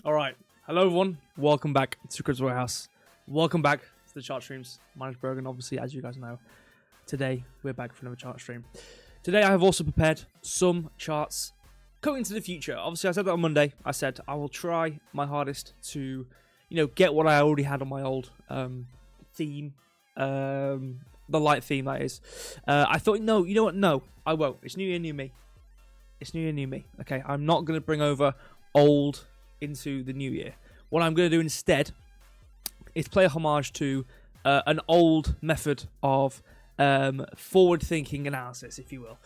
All right. Hello, everyone. Welcome back to Crypto Warehouse. Welcome back to the chart streams. My name's Bergen. Obviously, as you guys know, today we're back for another chart stream. Today, I have also prepared some charts going into the future. Obviously, I said that on Monday. I said I will try my hardest to, get what I already had on my old theme, the light theme, that is. I thought, no, you know what? No, I won't. It's New Year, New Me. It's New Year, New Me. Okay, I'm not going to bring over old into the new year. What I'm going to do instead is play a homage to an old method of forward-thinking analysis, if you will,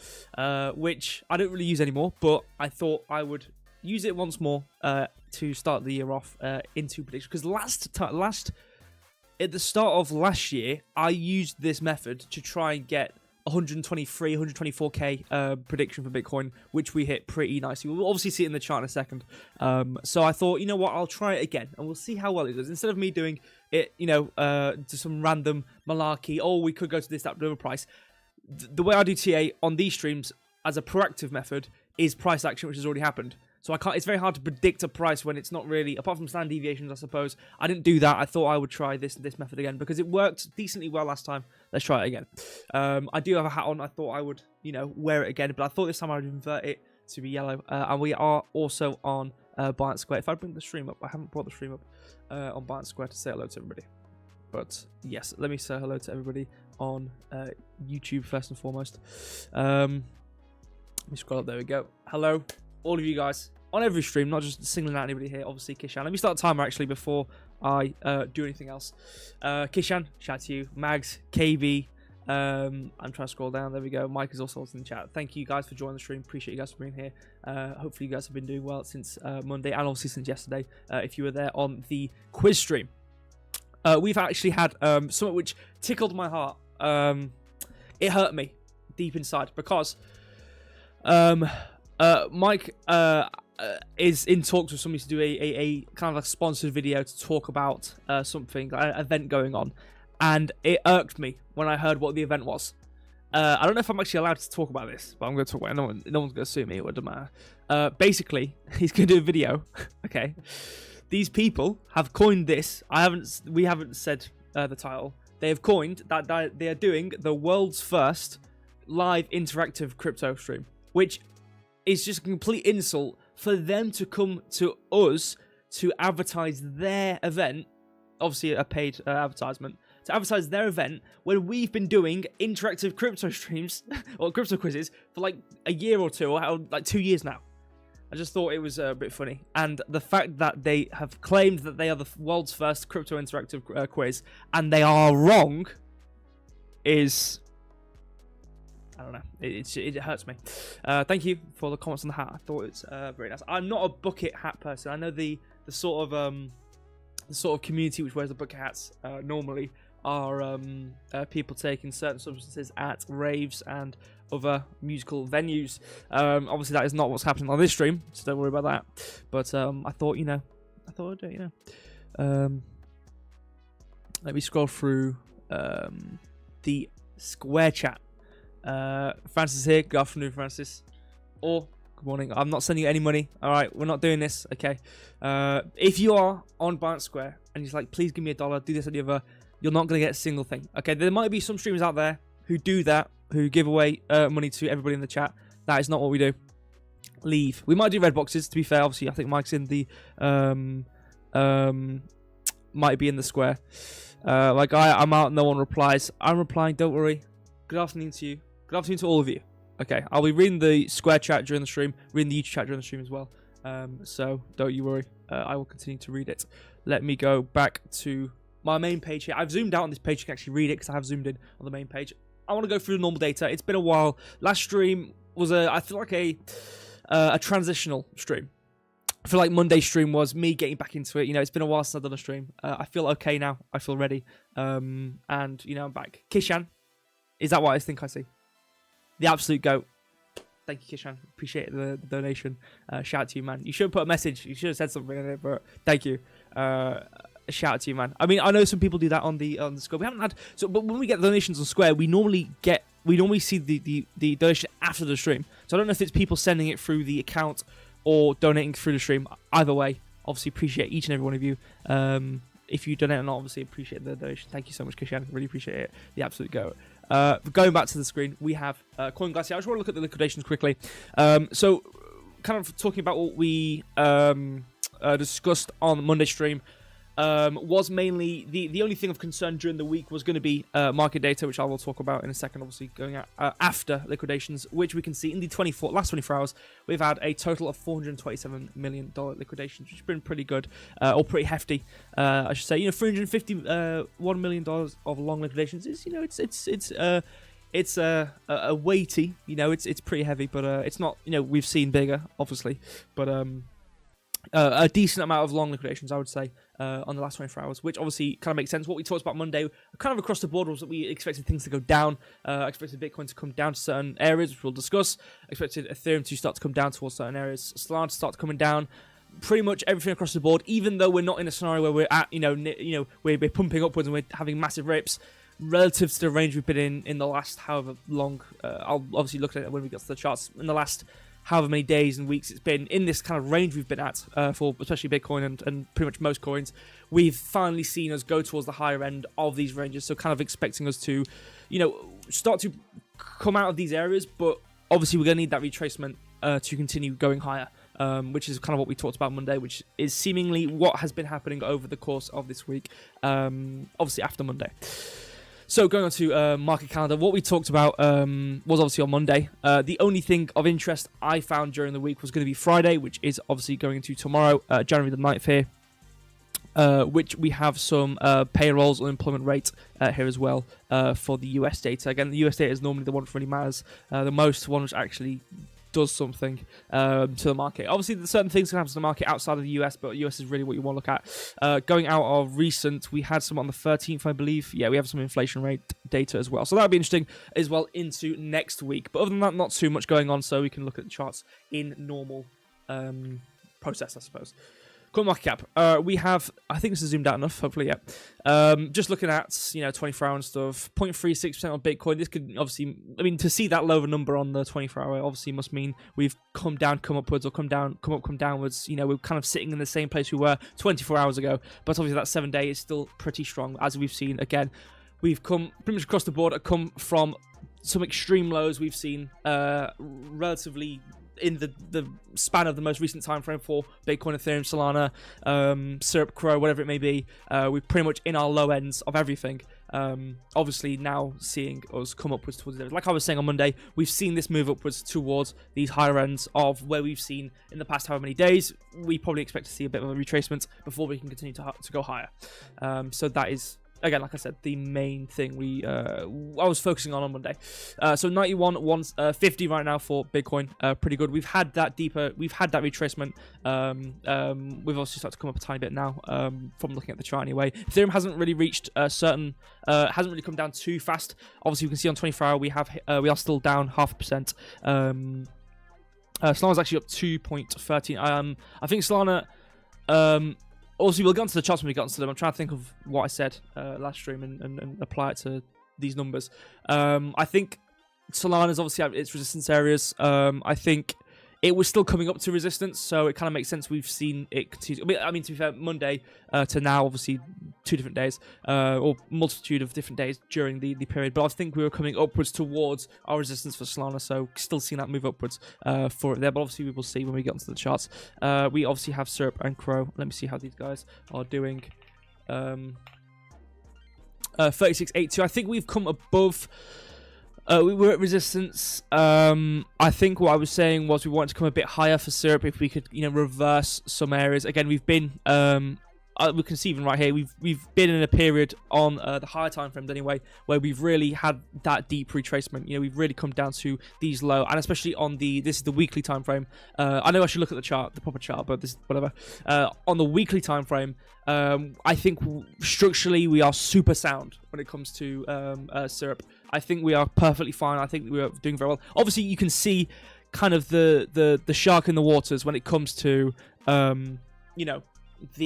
which I don't really use anymore, but I thought I would use it once more to start the year off into prediction. Because at the start of last year, I used this method to try and get 124k prediction for Bitcoin, which we hit pretty nicely. We'll obviously see it in the chart in a second. So I thought, you know what, I'll try it again and we'll see how well it does. Instead of me doing it, to some random malarkey, we could go to this, that, whatever price. The way I do TA on these streams as a proactive method is price action, which has already happened. So it's very hard to predict a price when it's not really, apart from standard deviations, I suppose. I didn't do that. I thought I would try this method again because it worked decently well last time. Let's try it again. I do have a hat on. I thought I would, wear it again, but I thought this time I would invert it to be yellow. And we are also on Binance Square. If I bring the stream up, I haven't brought the stream up on Binance Square to say hello to everybody. But yes, let me say hello to everybody on YouTube first and foremost. Let me scroll up. There we go. Hello, all of you guys on every stream, not just singling out anybody here. Obviously, Kishan. Let me start the timer actually before I do anything else. Kishan, shout out to you. Mags, KB. I'm trying to scroll down. There we go. Mike is also in the chat. Thank you guys for joining the stream. Appreciate you guys for being here. Hopefully, you guys have been doing well since Monday and obviously since yesterday. If you were there on the quiz stream, we've actually had something which tickled my heart. It hurt me deep inside because Mike is in talks with somebody to do a kind of a sponsored video to talk about something, an event going on, and it irked me when I heard what the event was. I don't know if I'm actually allowed to talk about this, but I'm going to talk about it. No one's going to sue me. It doesn't matter. Basically, he's going to do a video. Okay, these people have coined this. We haven't said the title. They have coined that they are doing the world's first live interactive crypto stream, which is just a complete insult for them to come to us to advertise their event, obviously a paid advertisement, to advertise their event when we've been doing interactive crypto streams or crypto quizzes for like a year or two, or like 2 years now. I just thought it was a bit funny. And the fact that they have claimed that they are the world's first crypto interactive quiz and they are wrong is... I don't know. It hurts me. Thank you for the comments on the hat. I thought it's very nice. I'm not a bucket hat person. I know the sort of community which wears the bucket hats normally are people taking certain substances at raves and other musical venues. Obviously, that is not what's happening on this stream, so don't worry about that. But I thought, I'd do it. Let me scroll through the Square chat. Francis is here. Good afternoon, Francis. Or good morning. I'm not sending you any money. All right, we're not doing this. Okay. If you are on Binance Square and you're like, please give me $1, do this or the other, you're not gonna get a single thing. Okay. There might be some streamers out there who do that, who give away money to everybody in the chat. That is not what we do. Leave. We might do red boxes. To be fair, obviously, I think Mike's in the might be in the Square. Like I'm out. No one replies. I'm replying. Don't worry. Good afternoon to you. Good afternoon to all of you. Okay, I'll be reading the Square chat during the stream, reading the YouTube chat during the stream as well. So don't you worry. I will continue to read it. Let me go back to my main page here. I've zoomed out on this page. You can actually read it because I have zoomed in on the main page. I want to go through the normal data. It's been a while. Last stream was I feel like a transitional stream. I feel like Monday's stream was me getting back into it. It's been a while since I've done a stream. I feel okay now. I feel ready. And I'm back. Kishan. Is that what I think I see? The absolute GOAT. Thank you, Kishan. Appreciate the donation. Shout out to you, man. You should have put a message. You should have said something in it, but thank you. Shout out to you, man. I mean, I know some people do that on the Square. We haven't had but when we get donations on Square, we normally see the donation after the stream. So I don't know if it's people sending it through the account or donating through the stream. Either way, Obviously, appreciate each and every one of you. If you donate or not, obviously appreciate the donation. Thank you so much, Kishan. Really appreciate it. The absolute go. Going back to the screen, we have CoinGlass here. I just want to look at the liquidations quickly. So, kind of talking about what we discussed on the Monday stream. Was mainly the only thing of concern during the week was going to be market data, which I will talk about in a second, obviously going out after liquidations, which we can see in the last 24 hours, we've had a total of $427 million liquidations, which has been pretty good, or pretty hefty, I should say. $351 million of long liquidations is, it's a weighty, it's pretty heavy, but it's not, we've seen bigger, obviously, but a decent amount of long liquidations, I would say, on the last 24 hours, which obviously kind of makes sense. What we talked about Monday, kind of across the board, was that we expected things to go down. Expected Bitcoin to come down to certain areas, which we'll discuss. Expected Ethereum to start to come down towards certain areas. Solana to start coming down. Pretty much everything across the board, even though we're not in a scenario where we're at, we're pumping upwards and we're having massive rips relative to the range we've been in the last however long. I'll obviously look at it when we get to the charts. In the last however many days and weeks it's been in this kind of range we've been at for especially Bitcoin and pretty much most coins, we've finally seen us go towards the higher end of these ranges. So kind of expecting us to, start to come out of these areas, but obviously we're going to need that retracement to continue going higher, which is kind of what we talked about Monday, which is seemingly what has been happening over the course of this week, obviously after Monday. So going on to market calendar, what we talked about was obviously on Monday. The only thing of interest I found during the week was going to be Friday, which is obviously going into tomorrow, January the 9th here, which we have some payrolls, unemployment rate here as well for the US data. Again, the US data is normally the one that really matters the most, one which actually does something to the market. Obviously, there's certain things can happen to the market outside of the US, but US is really what you want to look at. Going out of recent, we had some on the 13th, I believe. Yeah, we have some inflation rate data as well. So that'll be interesting as well into next week. But other than that, not too much going on, so we can look at the charts in normal process, I suppose. CoinMarketCap. We have, I think this is zoomed out enough, hopefully, yeah. Just looking at, 24-hour and stuff, 0.36% on Bitcoin. This could obviously, to see that lower number on the 24-hour obviously must mean we've come down, come upwards, or come down, come up, come downwards. We're kind of sitting in the same place we were 24 hours ago. But obviously that 7-day is still pretty strong, as we've seen. Again, we've come pretty much across the board, come from some extreme lows we've seen relatively in the span of the most recent time frame for Bitcoin, Ethereum, Solana, Syrup, Crow, whatever it may be. We're pretty much in our low ends of everything. Obviously now seeing us come upwards towards it. Like I was saying on Monday, we've seen this move upwards towards these higher ends of where we've seen in the past however many days. We probably expect to see a bit of a retracement before we can continue to go higher. So that is, again, like I said, the main thing I was focusing on Monday. So 91, 150 right now for Bitcoin. Pretty good. We've had that retracement. We've also started to come up a tiny bit now from looking at the chart anyway. Ethereum hasn't really reached a certain, hasn't really come down too fast. Obviously, you can see on 24-hour we are still down 0.5%. Solana's actually up 2.13. I think Solana. Also, we'll get onto the charts when we get onto them. I'm trying to think of what I said last stream and apply it to these numbers. I think Solana is obviously at its resistance areas. I think it was still coming up to resistance, so it kind of makes sense we've seen it continue. To be fair, Monday to now, obviously 2 different days, or multitude of different days during the period. But I think we were coming upwards towards our resistance for Solana, so still seeing that move upwards for it there. But obviously we will see when we get onto the charts. We obviously have Syrup and Crow. Let me see how these guys are doing. 36.82. I think we've come above. We were at resistance. I think what I was saying was we wanted to come a bit higher for Syrup if we could, reverse some areas. Again, we've been, we can see even right here, we've been in a period on the higher time frames anyway, where we've really had that deep retracement. We've really come down to these low, and especially on this is the weekly time frame. I know I should look at the chart, the proper chart, but this whatever. On the weekly time frame, I think structurally we are super sound when it comes to Syrup. I think we are perfectly fine. I think we are doing very well. Obviously, you can see kind of the shark in the waters when it comes to the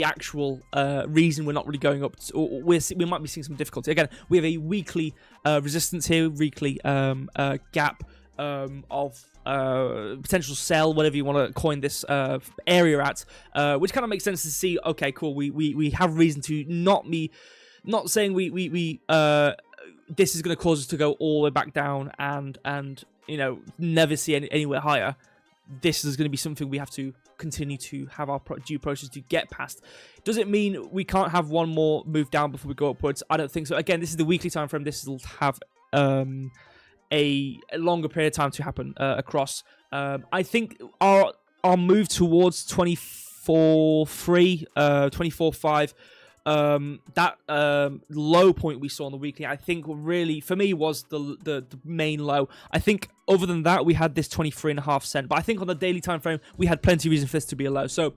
actual reason we're not really going up. Or we might be seeing some difficulty. Again, we have a weekly resistance here, weekly gap of potential sell, whatever you want to coin this area at, which kind of makes sense to see. Okay, cool. We have reason to not saying this is going to cause us to go all the way back down and never see anywhere higher. This is going to be something we have to continue to have our due process to get past. Does it mean we can't have one more move down before we go upwards? I don't think so. Again, this is the weekly time frame. This will have a longer period of time to happen across. I think our move towards 24.3, 24.5, that low point we saw on the weekly, I think really for me was the main low. I think other than that we had this 23.5 cent, but I think on the daily time frame we had plenty of reason for this to be a low. So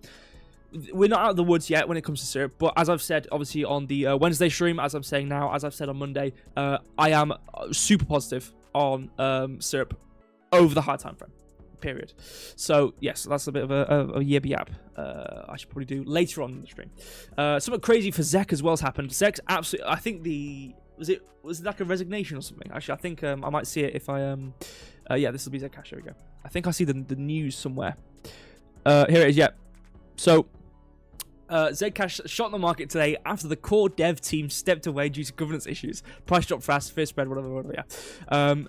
we're not out of the woods yet when it comes to syrup, but as I've said obviously on the Wednesday stream, as I'm saying now, as I've said on Monday, I am super positive on syrup over the high time frame period. So yes, that's a bit of a yib yap. I should probably do later on in the stream. Something crazy for Zek as well has happened. Zek's absolutely, I think was it like a resignation or something? Actually, I think I might see it if I yeah, this will be Zek Cash. There we go. I think I see the news somewhere. Here it is. Yeah. So Zcash shot in the market today after the core dev team stepped away due to governance issues. Price dropped fast, fear spread, whatever. Yeah.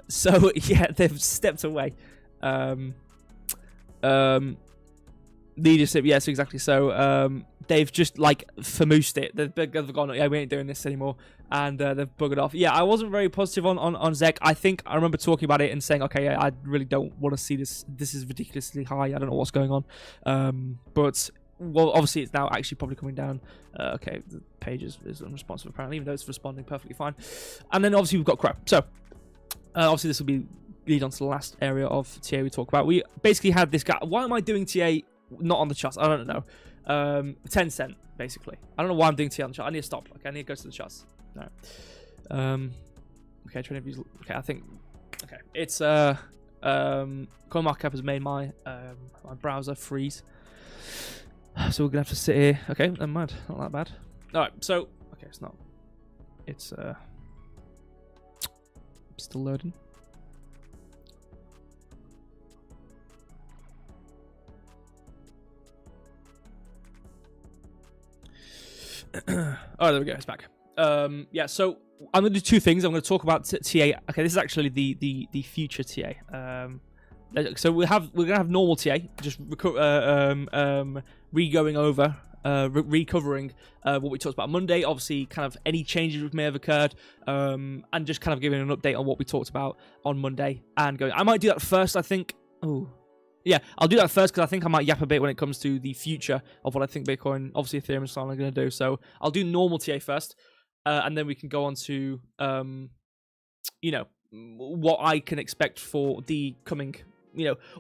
So yeah, they've stepped away. Leadership, yes, exactly. So they've just like famoosed it. They've gone, yeah, we ain't doing this anymore, and they've buggered off. Yeah, I wasn't very positive on Zek. I think I remember talking about it and saying, okay, yeah, I really don't want to see this. This is ridiculously high. I don't know what's going on. But well, obviously it's now actually probably coming down. Okay, the page is unresponsive apparently, even though it's responding perfectly fine. And then obviously we've got Crow. So obviously this will be lead on to the last area of TA we talk about. We basically had this guy. Why am I doing TA not on the charts? I don't know. 10 cent basically. I don't know why I'm doing TA on the chart. I need to stop. Okay, I need to go to the charts. No. Okay, trying to use. Okay, I think. Okay, it's CoinMarketCap has made my browser freeze. So we're gonna have to sit here. Okay, never mind. Not that bad. All right. So okay, it's not. It's still loading. Oh, there we go. It's back. Yeah. So I'm gonna do two things. I'm gonna talk about TA. Okay, this is actually the future TA. So we're gonna have normal TA, just re-going over, recovering what we talked about Monday. Obviously, kind of any changes which may have occurred, and just kind of giving an update on what we talked about on Monday and going. I might do that first. I think. Oh, yeah, I'll do that first because I think I might yap a bit when it comes to the future of what I think Bitcoin, obviously Ethereum, and Solana are going to do. So I'll do normal TA first, and then we can go on to what I can expect for the coming.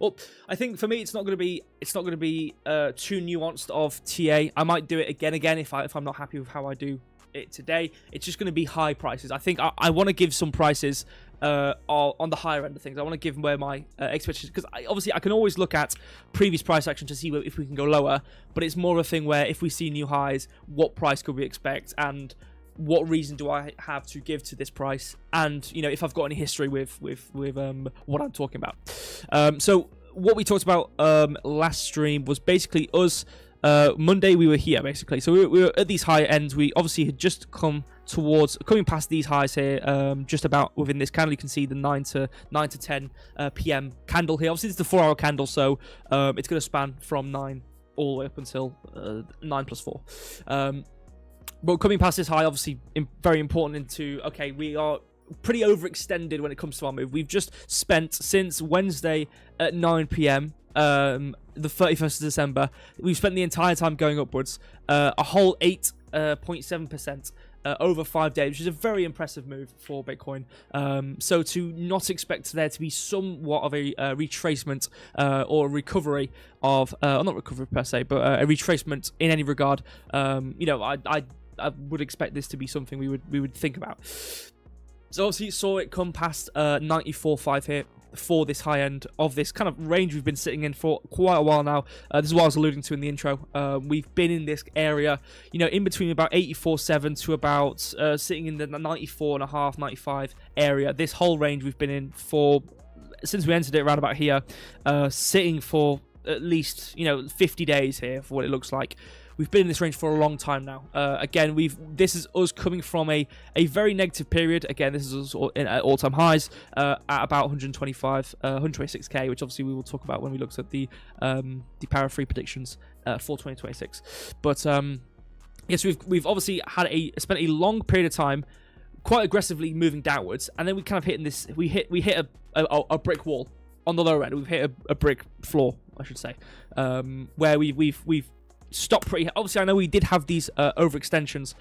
Well, I think for me it's not going to be too nuanced of TA. I might do it again if I'm not happy with how I do it today. It's just going to be high prices. I think I want to give some prices on the higher end of things. I want to give where my expectations, because obviously I can always look at previous price action to see if we can go lower, but it's more of a thing where if we see new highs, what price could we expect, and what reason do I have to give to this price, and if I've got any history with what I'm talking about. So what we talked about last stream was basically us. Monday we were here basically, so we were at these higher ends. We obviously had just coming past these highs here, just about within this candle. You can see the 9 to 10 p.m. candle here. Obviously it's the 4-hour candle, so it's going to span from 9 all the way up until 9 plus 4. But coming past this high, obviously very important into, okay, we are pretty overextended when it comes to our move. We've just spent, since Wednesday at 9 p.m, the 31st of December, we've spent the entire time going upwards, a whole 8.7% over 5 days, which is a very impressive move for Bitcoin. So to not expect there to be somewhat of a retracement or a recovery of, not recovery per se, but a retracement in any regard, I would expect this to be something we would think about. So obviously you saw it come past 94.5 here for this high end of this kind of range we've been sitting in for quite a while now. This is what I was alluding to in the intro. We've been in this area, in between about 84.7 to about sitting in the 94.5, 95 area. This whole range we've been in for since we entered it around about here, sitting for at least 50 days here for what it looks like. We've been in this range for a long time now. Again, this is us coming from a very negative period. Again, this is us at all-time highs at about 126k, which obviously we will talk about when we looked at the Power 3 predictions for 2026. But yes, we've obviously spent a long period of time quite aggressively moving downwards, and then we kind of hit this. We hit a brick wall on the lower end. We've hit a brick floor, I should say, where we've stopped pretty. Obviously, I know we did have these overextensions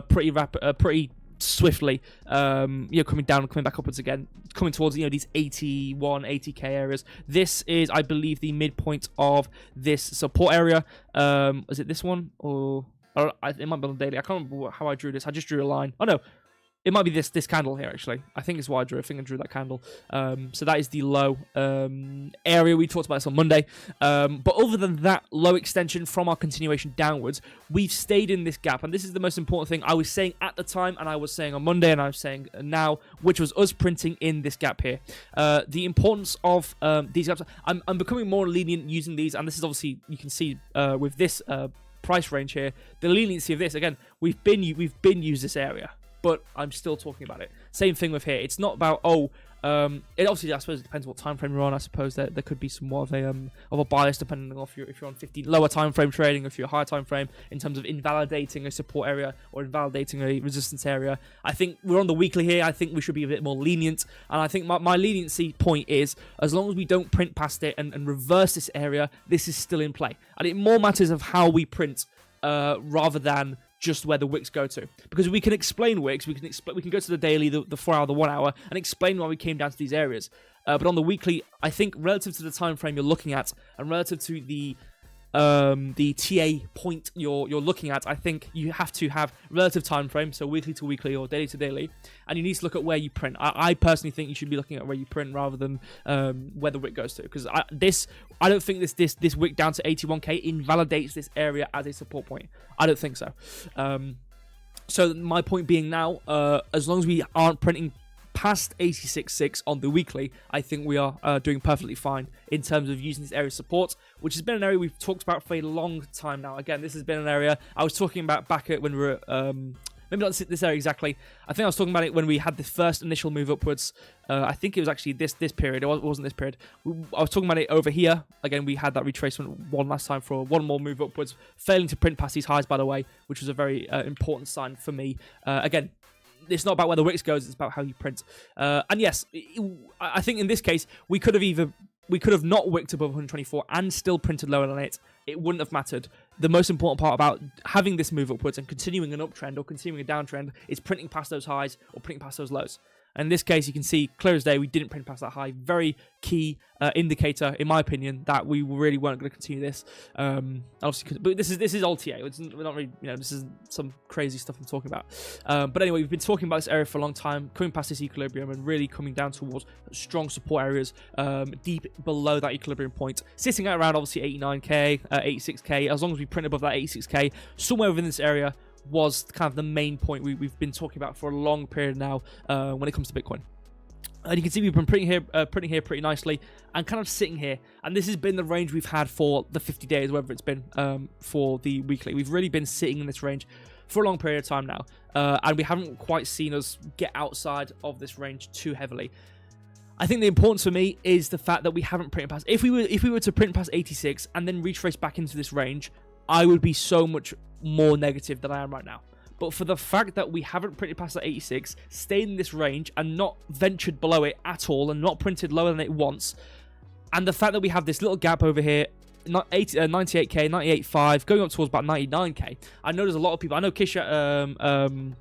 pretty swiftly, coming down and coming back upwards again, coming towards these 81, 80k areas. This is, I believe, the midpoint of this support area. Is it this one or it might be on the daily? I can't remember how I drew this. I just drew a line. Oh no. It might be this candle here, actually. I think it's what I drew. I think I drew that candle. So that is the low area. We talked about this on Monday. But other than that low extension from our continuation downwards, we've stayed in this gap. And this is the most important thing I was saying at the time, and I was saying on Monday, and I was saying now, which was us printing in this gap here. The importance of these gaps. I'm becoming more lenient using these, and this is obviously, you can see with this price range here, the leniency of this. Again, we've been used this area, but I'm still talking about it. Same thing with here. It's not about it obviously, I suppose it depends what time frame you're on. I suppose there could be some more of a bias depending on if you're on 50 lower time frame trading, or if you're a higher time frame in terms of invalidating a support area or invalidating a resistance area. I think we're on the weekly here. I think we should be a bit more lenient, and I think my leniency point is, as long as we don't print past it and reverse this area, this is still in play, and it more matters of how we print rather than just where the wicks go to, because we can explain wicks, we can go to the daily, the 4 hour, the 1 hour, and explain why we came down to these areas. But on the weekly, I think relative to the time frame you're looking at, and relative to the TA point you're looking at, I think you have to have relative time frame, so weekly to weekly or daily to daily, and you need to look at where you print. I personally think you should be looking at where you print rather than where the wick goes to, because I don't think this wick down to 81k invalidates this area as a support point. I don't think so. So my point being now, as long as we aren't printing past 86.6 on the weekly, I think we are doing perfectly fine in terms of using this area of support, which has been an area we've talked about for a long time now. Again, this has been an area I was talking about back at when we were maybe not this area exactly. I think I was talking about it when we had this first initial move upwards. I think it was actually this period. It wasn't this period. I was talking about it over here. Again, we had that retracement one last time for one more move upwards, failing to print past these highs, by the way, which was a very important sign for me. Again, it's not about where the wicks goes, it's about how you print. And yes, I think in this case, we could have not wicked above 124 and still printed lower than it. It wouldn't have mattered. The most important part about having this move upwards and continuing an uptrend or continuing a downtrend is printing past those highs or printing past those lows. And in this case, you can see clear as day, we didn't print past that high. Very key indicator, in my opinion, that we really weren't going to continue this. Obviously, but this is all TA. We're not really, this is some crazy stuff I'm talking about. But anyway, we've been talking about this area for a long time, coming past this equilibrium and really coming down towards strong support areas, deep below that equilibrium point, sitting at around obviously 89k, 86k. As long as we print above that 86k, somewhere within this area was kind of the main point we've been talking about for a long period now when it comes to Bitcoin. And you can see we've been printing here pretty nicely and kind of sitting here. And this has been the range we've had for the 50 days, whether it's been for the weekly. We've really been sitting in this range for a long period of time now. And we haven't quite seen us get outside of this range too heavily. I think the importance for me is the fact that we haven't printed past. If we were to print past 86 and then retrace back into this range, I would be so much more negative than I am right now. But for the fact that we haven't printed past that 86, stayed in this range and not ventured below it at all and not printed lower than it once, and the fact that we have this little gap over here, 98k, 98.5, going up towards about 99k. I know there's a lot of people. I know Kishan,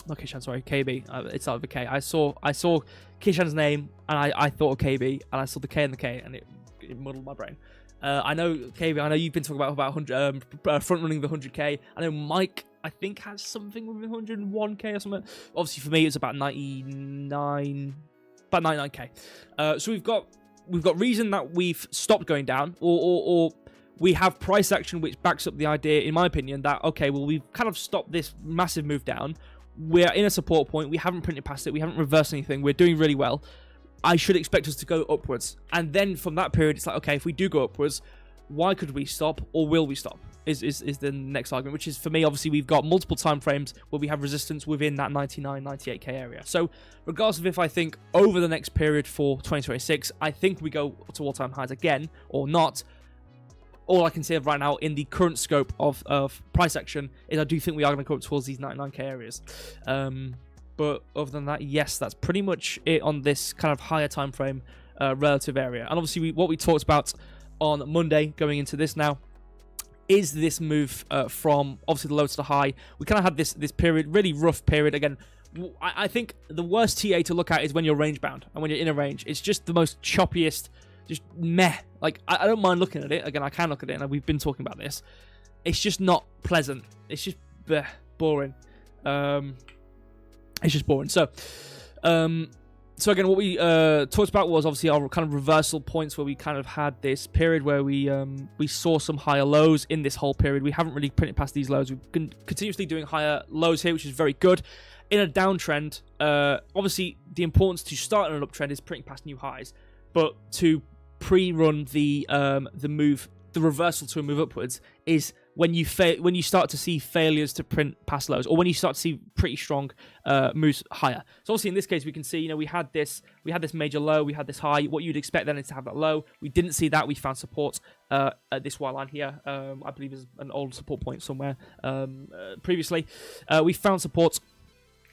not Kishan, sorry, KB. It's not with a K. I saw Kishan's name and I thought of KB, and I saw the K and the K, and it muddled my brain. I know, KB, I know you've been talking about 100, front running the 100k. I know Mike, I think, has something with 101k or something. Obviously, for me, it's about 99k. So we've got reason that we've stopped going down, or we have price action which backs up the idea, in my opinion, that okay, well, we've kind of stopped this massive move down. We're in a support point. We haven't printed past it. We haven't reversed anything. We're doing really well. I should expect us to go upwards. And then from that period, it's like, okay, if we do go upwards, why could we stop, or will we stop? Is the next argument, which is, for me, obviously, we've got multiple time frames where we have resistance within that 99, 98k area. So regardless of if I think over the next period for 2026, I think we go to all-time highs again or not, all I can say right now in the current scope of price action is I do think we are going to go up towards these 99k areas. But other than that, yes, that's pretty much it on this kind of higher time frame relative area. And obviously, what we talked about on Monday going into this now is this move from obviously the low to the high. We kind of had this period, really rough period. Again, I think the worst TA to look at is when you're range bound and when you're in a range. It's just the most choppiest, just meh. Like, I don't mind looking at it. Again, I can look at it, and we've been talking about this. It's just not pleasant. It's just boring. It's just boring. So again, what we talked about was obviously our kind of reversal points where we kind of had this period where we saw some higher lows in this whole period. We haven't really printed past these lows. We've been continuously doing higher lows here, which is very good. In a downtrend, obviously the importance to start in an uptrend is printing past new highs, but to pre-run the move, the reversal to a move upwards is when you start to see failures to print past lows, or when you start to see pretty strong moves higher. So obviously in this case we can see, we had this major low, we had this high. What you'd expect then is to have that low. We didn't see that. We found support at this white line here. I believe is an old support point somewhere previously. We found support.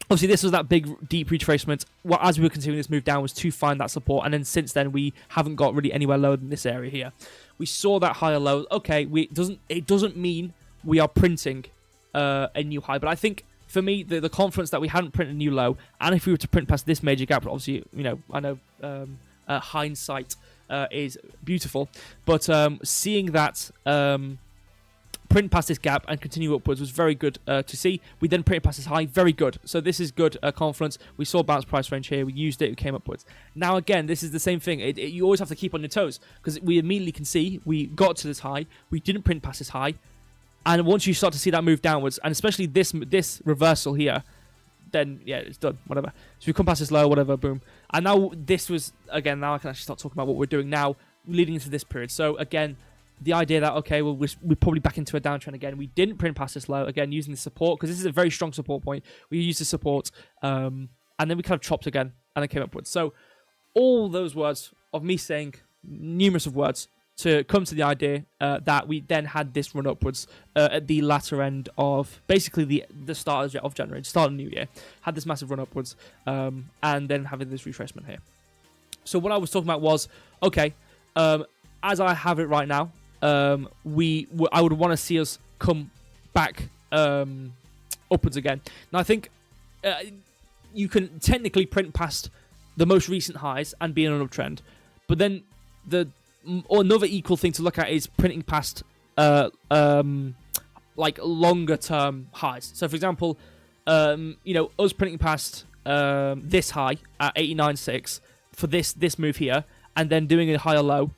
Obviously, this was that big, deep retracement. Well, as we were continuing this move down, was to find that support, and then since then we haven't got really anywhere lower than this area here. We saw that higher low. Okay, it doesn't mean we are printing a new high, but I think for me the confidence that we hadn't printed a new low, and if we were to print past this major gap, obviously I know hindsight is beautiful, but seeing that. Print past this gap and continue upwards was very good to see. We then printed past this high, very good. So this is good confidence. We saw bounce price range here. We used it. We came upwards. Now again, this is the same thing. You always have to keep on your toes because we immediately can see we got to this high. We didn't print past this high, and once you start to see that move downwards, and especially this reversal here, then yeah, it's done. Whatever. So we come past this low, whatever, boom. And now this was again. Now I can actually start talking about what we're doing now, leading into this period. So again. The idea that, okay, well, we're probably back into a downtrend again. We didn't print past this low, again, using the support, because this is a very strong support point. We used the support, and then we kind of chopped again, and then came upwards. So all those words of me saying numerous of words to come to the idea that we then had this run upwards at the latter end of basically the start of January, start of the new year. Had this massive run upwards, and then having this retracement here. So what I was talking about was, okay, as I have it right now, I would want to see us come back upwards again. Now I think you can technically print past the most recent highs and be in an uptrend, but then another equal thing to look at is printing past like longer term highs. So for example, us printing past this high at 89.6 for this move here, and then doing a higher low.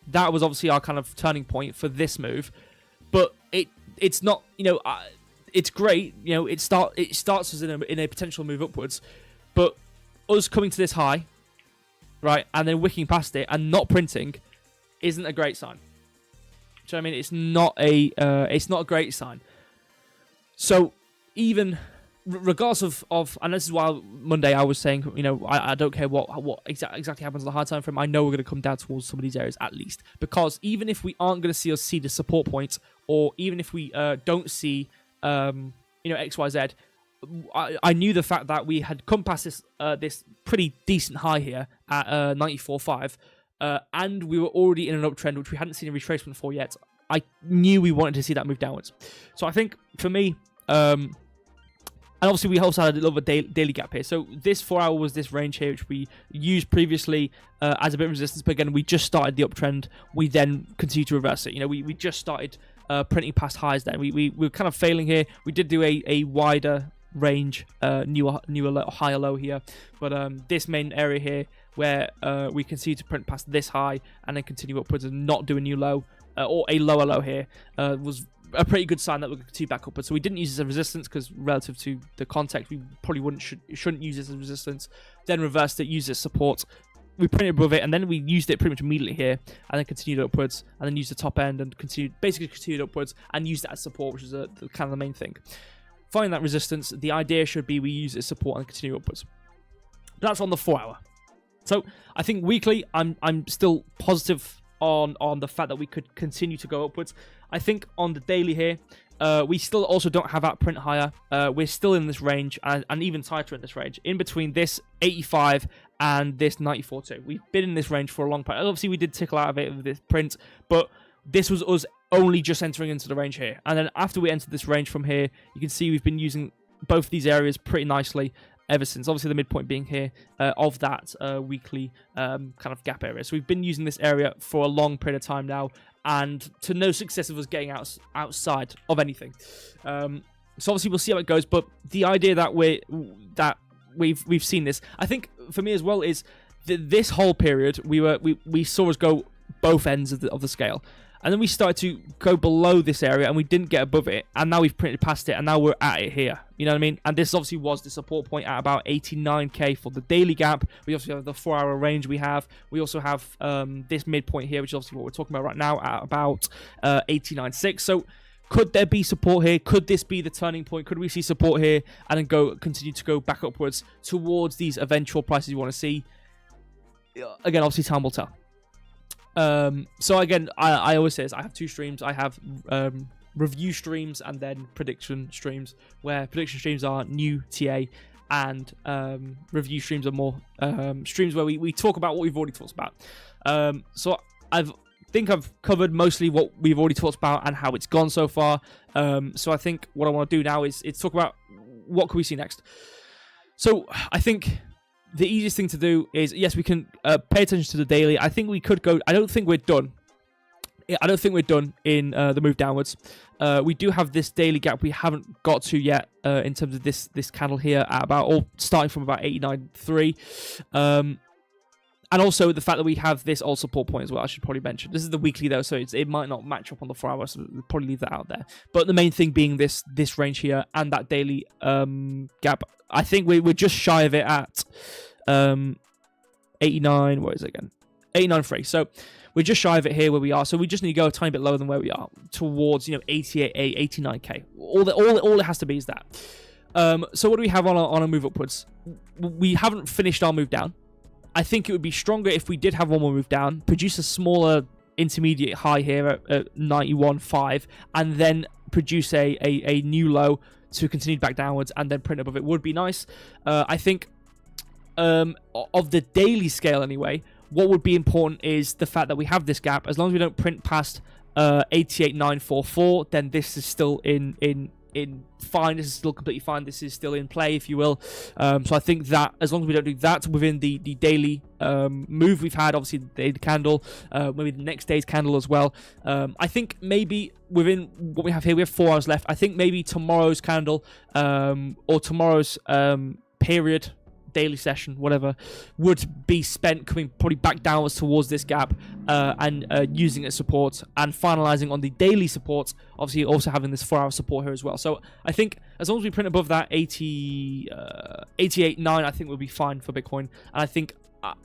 That was obviously our kind of turning point for this move, but it's not, it's great, it starts us in a potential move upwards, but us coming to this high, right, and then wicking past it and not printing isn't a great sign. Do you know what I mean? It's not a great sign. So even regardless of, and this is why Monday I was saying, I don't care what exactly happens on the hard time frame. I know we're going to come down towards some of these areas at least, because even if we aren't going to see the support points, or even if we don't see XYZ, I knew the fact that we had come past this pretty decent high here at 94.5, and we were already in an uptrend which we hadn't seen a retracement for yet. I knew we wanted to see that move downwards. So I think for me. And obviously, we also had a little bit of daily gap here. So this 4 hour was this range here, which we used previously as a bit of resistance. But again, we just started the uptrend. We then continued to reverse it. We just started printing past highs then. We were kind of failing here. We did do a wider range, newer higher low here. But this main area here, where we continue to print past this high and then continue upwards and not do a new low or a lower low here, was a pretty good sign that we're going to continue back upwards. So we didn't use this as resistance because relative to the context, we probably shouldn't use this as resistance. Then reversed it, used it as support, we printed above it, and then we used it pretty much immediately here, and then continued upwards, and then used the top end and continued upwards, and used it as support, which is kind of the main thing. Finding that resistance, the idea should be we use it as support and continue upwards. That's on the 4 hour. So I think weekly, I'm still positive on the fact that we could continue to go upwards. I think on the daily here, we still also don't have that print higher. We're still in this range, and even tighter in this range, in between this 85 and this 94.2. We've been in this range for a long time. Obviously, we did tickle out of it with this print, but this was us only just entering into the range here. And then after we entered this range from here, you can see we've been using both these areas pretty nicely ever since. Obviously, the midpoint being here of that weekly kind of gap area. So we've been using this area for a long period of time now, and to no success of us getting outside of anything. So obviously we'll see how it goes, but the idea that we've seen this, I think for me as well, is this whole period we saw us go both ends of the scale. And then we started to go below this area, and we didn't get above it. And now we've printed past it, and now we're at it here. You know what I mean? And this obviously was the support point at about 89k for the daily gap. We also have the 4 hour range we have. We also have this midpoint here, which is obviously what we're talking about right now, at about 89.6. So could there be support here? Could this be the turning point? Could we see support here and then continue to go back upwards towards these eventual prices you want to see? Again, obviously time will tell. So again, I always say this, I have 2 streams. I have review streams and then prediction streams, where prediction streams are new TA, and review streams are more streams where we talk about what we've already talked about. So I think I've covered mostly what we've already talked about and how it's gone so far. So I think what I want to do now is talk about what can we see next. So I think the easiest thing to do is, yes, we can pay attention to the daily. I think we could go. I don't think we're done. I don't think we're done in the move downwards. We do have this daily gap we haven't got to yet in terms of this candle here at about, or starting from about 89.3. And also the fact that we have this old support point as well, I should probably mention. This is the weekly though, so it might not match up on the 4 hours, so we'll probably leave that out there. But the main thing being this range here and that daily gap. I think we're just shy of it at 89, what is it again? 89.3. So we're just shy of it here where we are. So we just need to go a tiny bit lower than where we are, towards 88, 89k. All it has to be is that. So what do we have on a move upwards? We haven't finished our move down. I think it would be stronger if we did have one more move down, produce a smaller intermediate high here at 91.5, and then produce a new low to continue back downwards and then print above it would be nice. I think of the daily scale anyway, what would be important is the fact that we have this gap. As long as we don't print past 88.944, then this is still in fine. This is still completely fine. This is still in play, if you will. So I think that as long as we don't do that within the daily move we've had, obviously the daily candle, maybe the next day's candle as well. I think maybe within what we have here, we have 4 hours left. I think maybe tomorrow's candle or tomorrow's period, daily session, whatever, would be spent coming probably back downwards towards this gap and using it as support and finalizing on the daily support, obviously also having this 4 hour support here as well. So I think as long as we print above that 88.9, I think we'll be fine for Bitcoin. And I think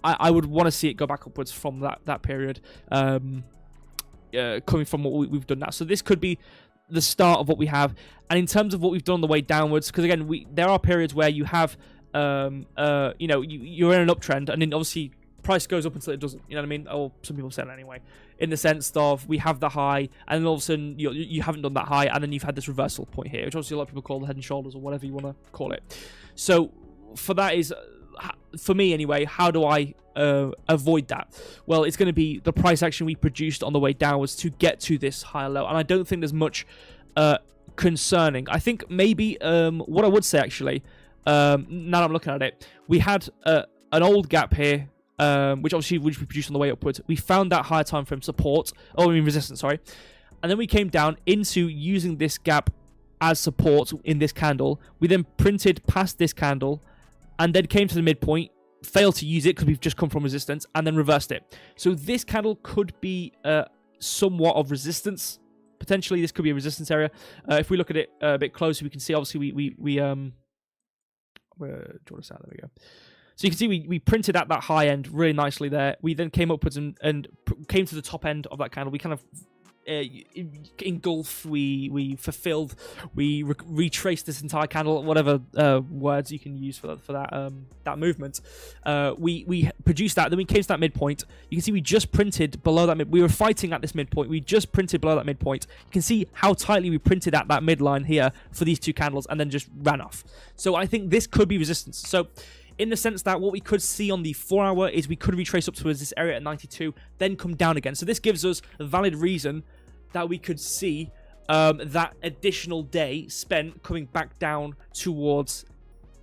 I would want to see it go back upwards from that period, coming from what we've done now. So this could be the start of what we have. And in terms of what we've done on the way downwards, because again, there are periods where you have you're in an uptrend, and then obviously price goes up until it doesn't, you know what I mean? Or some people say that anyway, in the sense of we have the high, and then all of a sudden you haven't done that high, and then you've had this reversal point here, which obviously a lot of people call the head and shoulders, or whatever you want to call it. So for that is, for me anyway, how do I avoid that? Well, it's going to be the price action we produced on the way downwards to get to this higher low, and I don't think there's much concerning. I think maybe what I would say actually, now that I'm looking at it, we had an old gap here, which we produced on the way upwards. We found that higher time frame support, resistance, sorry, and then we came down into using this gap as support in this candle. We then printed past this candle, and then came to the midpoint, failed to use it because we've just come from resistance, and then reversed it. So this candle could be somewhat of resistance. Potentially, this could be a resistance area. If we look at it a bit closer, we can see obviously we draw this out. There we go. So you can see we printed at that high end really nicely there. We then came upwards and came to the top end of that candle. We kind of engulfed, we fulfilled, we retraced this entire candle, whatever words you can use for that movement. We produced that, then we came to that midpoint. You can see we just printed below that we were fighting at this midpoint. We just printed below that midpoint. You can see how tightly we printed at that midline here for these two candles and then just ran off. So I think this could be resistance. So in the sense that what we could see on the 4 hour is we could retrace up towards this area at 92, then come down again. So this gives us a valid reason that we could see that additional day spent coming back down towards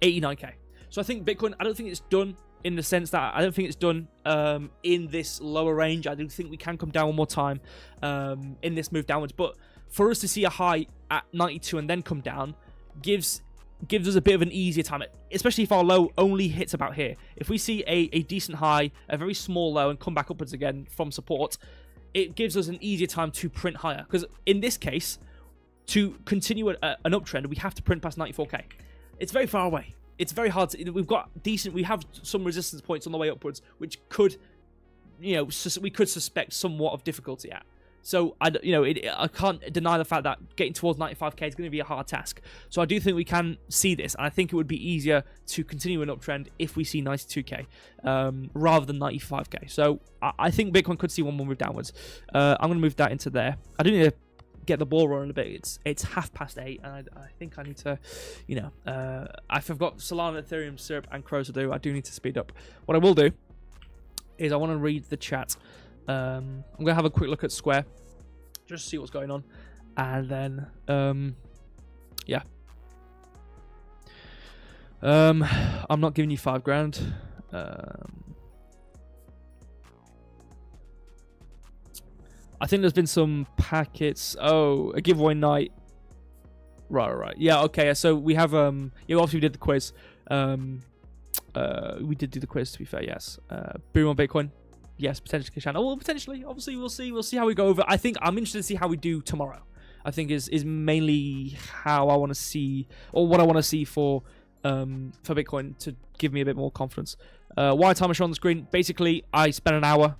89k. So I think Bitcoin, I don't think it's done in the sense that I don't think it's done in this lower range. I do think we can come down one more time in this move downwards. But for us to see a high at 92 and then come down gives us a bit of an easier time, especially if our low only hits about here. If we see a decent high, a very small low, and come back upwards again from support, it gives us an easier time to print higher. Because in this case, to continue an uptrend, we have to print past 94k. It's very far away. It's very hard to, we have some resistance points on the way upwards, which could, we could suspect somewhat of difficulty at. So, I can't deny the fact that getting towards 95k is going to be a hard task. So I do think we can see this, and I think it would be easier to continue an uptrend if we see 92k rather than 95k. So I think Bitcoin could see one more move downwards. I'm going to move that into there. I do need to get the ball rolling a bit. It's 8:30, and I think I need to, if I've got Solana, Ethereum, Syrup, and Crow to do, I do need to speed up. What I will do is I want to read the chat. I'm going to have a quick look at Square, just to see what's going on, and then, yeah. I'm not giving you $5,000. I think there's been some packets. Oh, a giveaway night. Right. Yeah, okay. So we have, obviously we did the quiz. We did do the quiz, to be fair, yes. Boom on Bitcoin. Yes, potentially cash out. Oh, well, potentially. Obviously, we'll see. We'll see how we go over. I think I'm interested to see how we do tomorrow. I think is mainly how I want to see, or what I want to see for Bitcoin to give me a bit more confidence. Why timer show on the screen? Basically, I spent an hour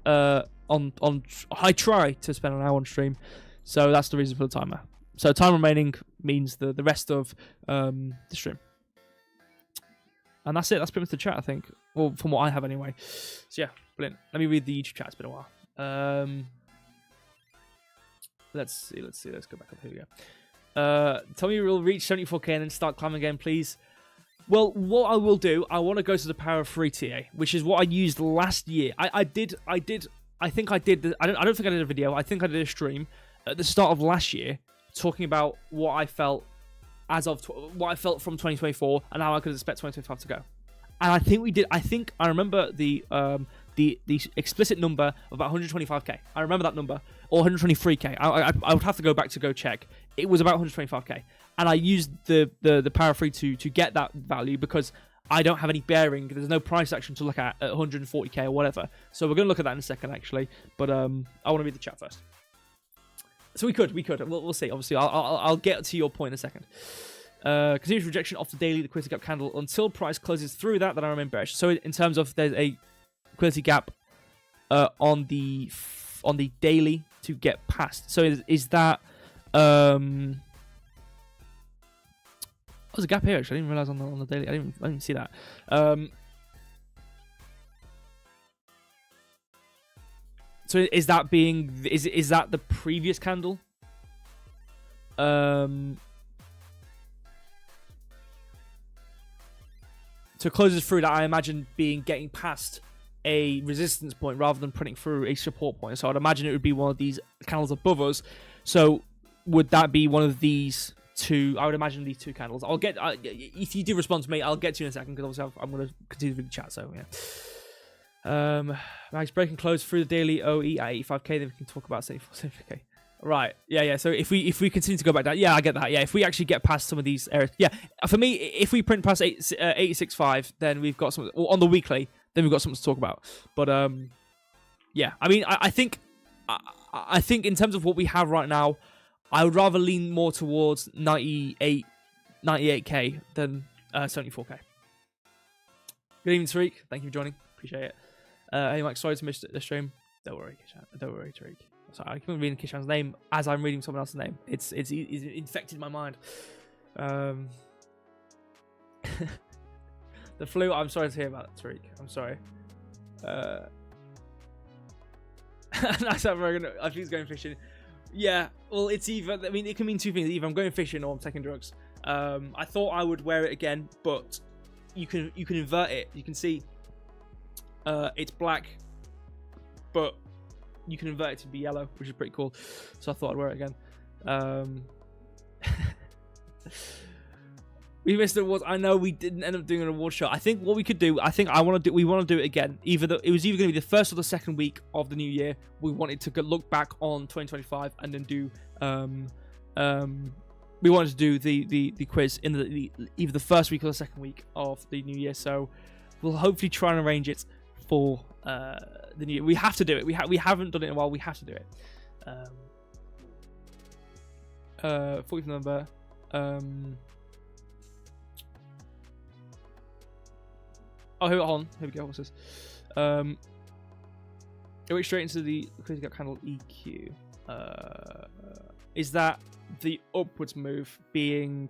I try to spend an hour on stream, so that's the reason for the timer. So time remaining means the rest of the stream. And that's it. That's pretty much the chat, I think. Well, from what I have anyway. So yeah, brilliant. Let me read the YouTube chat. It's been a while. Let's see. Let's go back up. Here we go. Tell me we'll reach 74k and then start climbing again, please. Well, what I will do, I want to go to the power of 3 TA, which is what I used last year. I think I did. I don't think I did a video. I think I did a stream at the start of last year talking about what I felt what I felt from 2024 and how I could expect 2025 to go. And I think we did. I think I remember the explicit number of about 125k. I remember that number, or 123k. I would have to go back to go check. It was about 125k, and I used the power of 3 to get that value because I don't have any bearing. There's no price action to look at 140k or whatever. So we're going to look at that in a second, actually. But I want to read the chat first. So we could. We'll see. Obviously, I'll get to your point in a second. Continuous rejection of the daily liquidity gap candle until price closes through that. Then I remain bearish. So in terms of there's a liquidity gap on the daily to get past. So is that there's a gap here actually. I didn't realize on the daily. I didn't see that. So is that is that the previous candle? So it closes through that, I imagine getting past a resistance point rather than putting through a support point. So I'd imagine it would be one of these candles above us. So would that be one of these two? I would imagine these two candles. I'll get if you do respond to me, I'll get to you in a second because obviously I'm going to continue with the chat. So yeah. Max breaking close through the daily OE at 85k, then we can talk about 74k. Right, yeah. So if we continue to go back down, yeah, I get that. Yeah, if we actually get past some of these areas, yeah. For me, if we print past 865, then we've got something. Or on the weekly, then we've got something to talk about. But yeah. I mean, I think in terms of what we have right now, I would rather lean more towards 98k than 74k. Good evening, Tariq. Thank you for joining. Appreciate it. Hey, Mike, sorry to miss the stream. Don't worry, Kishan. Don't worry, Tariq. Sorry, I keep reading Kishan's name as I'm reading someone else's name. It's infected my mind. The flu. I'm sorry to hear about that, Tariq. I'm sorry. Nice. I think he's going fishing. Yeah. Well, it's either. I mean, it can mean two things. Either I'm going fishing or I'm taking drugs. I thought I would wear it again, but you can invert it. You can see it's black, but you can invert it to be yellow, which is pretty cool. So I thought I'd wear it again. We missed the awards. I know we didn't end up doing an award show. I think what we could do, we want to do it again. It was either going to be the first or the second week of the new year. We wanted to look back on 2025 and then do we wanted to do the quiz in either the first week or the second week of the new year. So we'll hopefully try and arrange it for the new year. We have to do it. We haven't done it in a while. We have to do it. 14th November. Oh, hold on. Here we go. What's this? It went straight into the crazy got candle EQ. Is that the upwards move being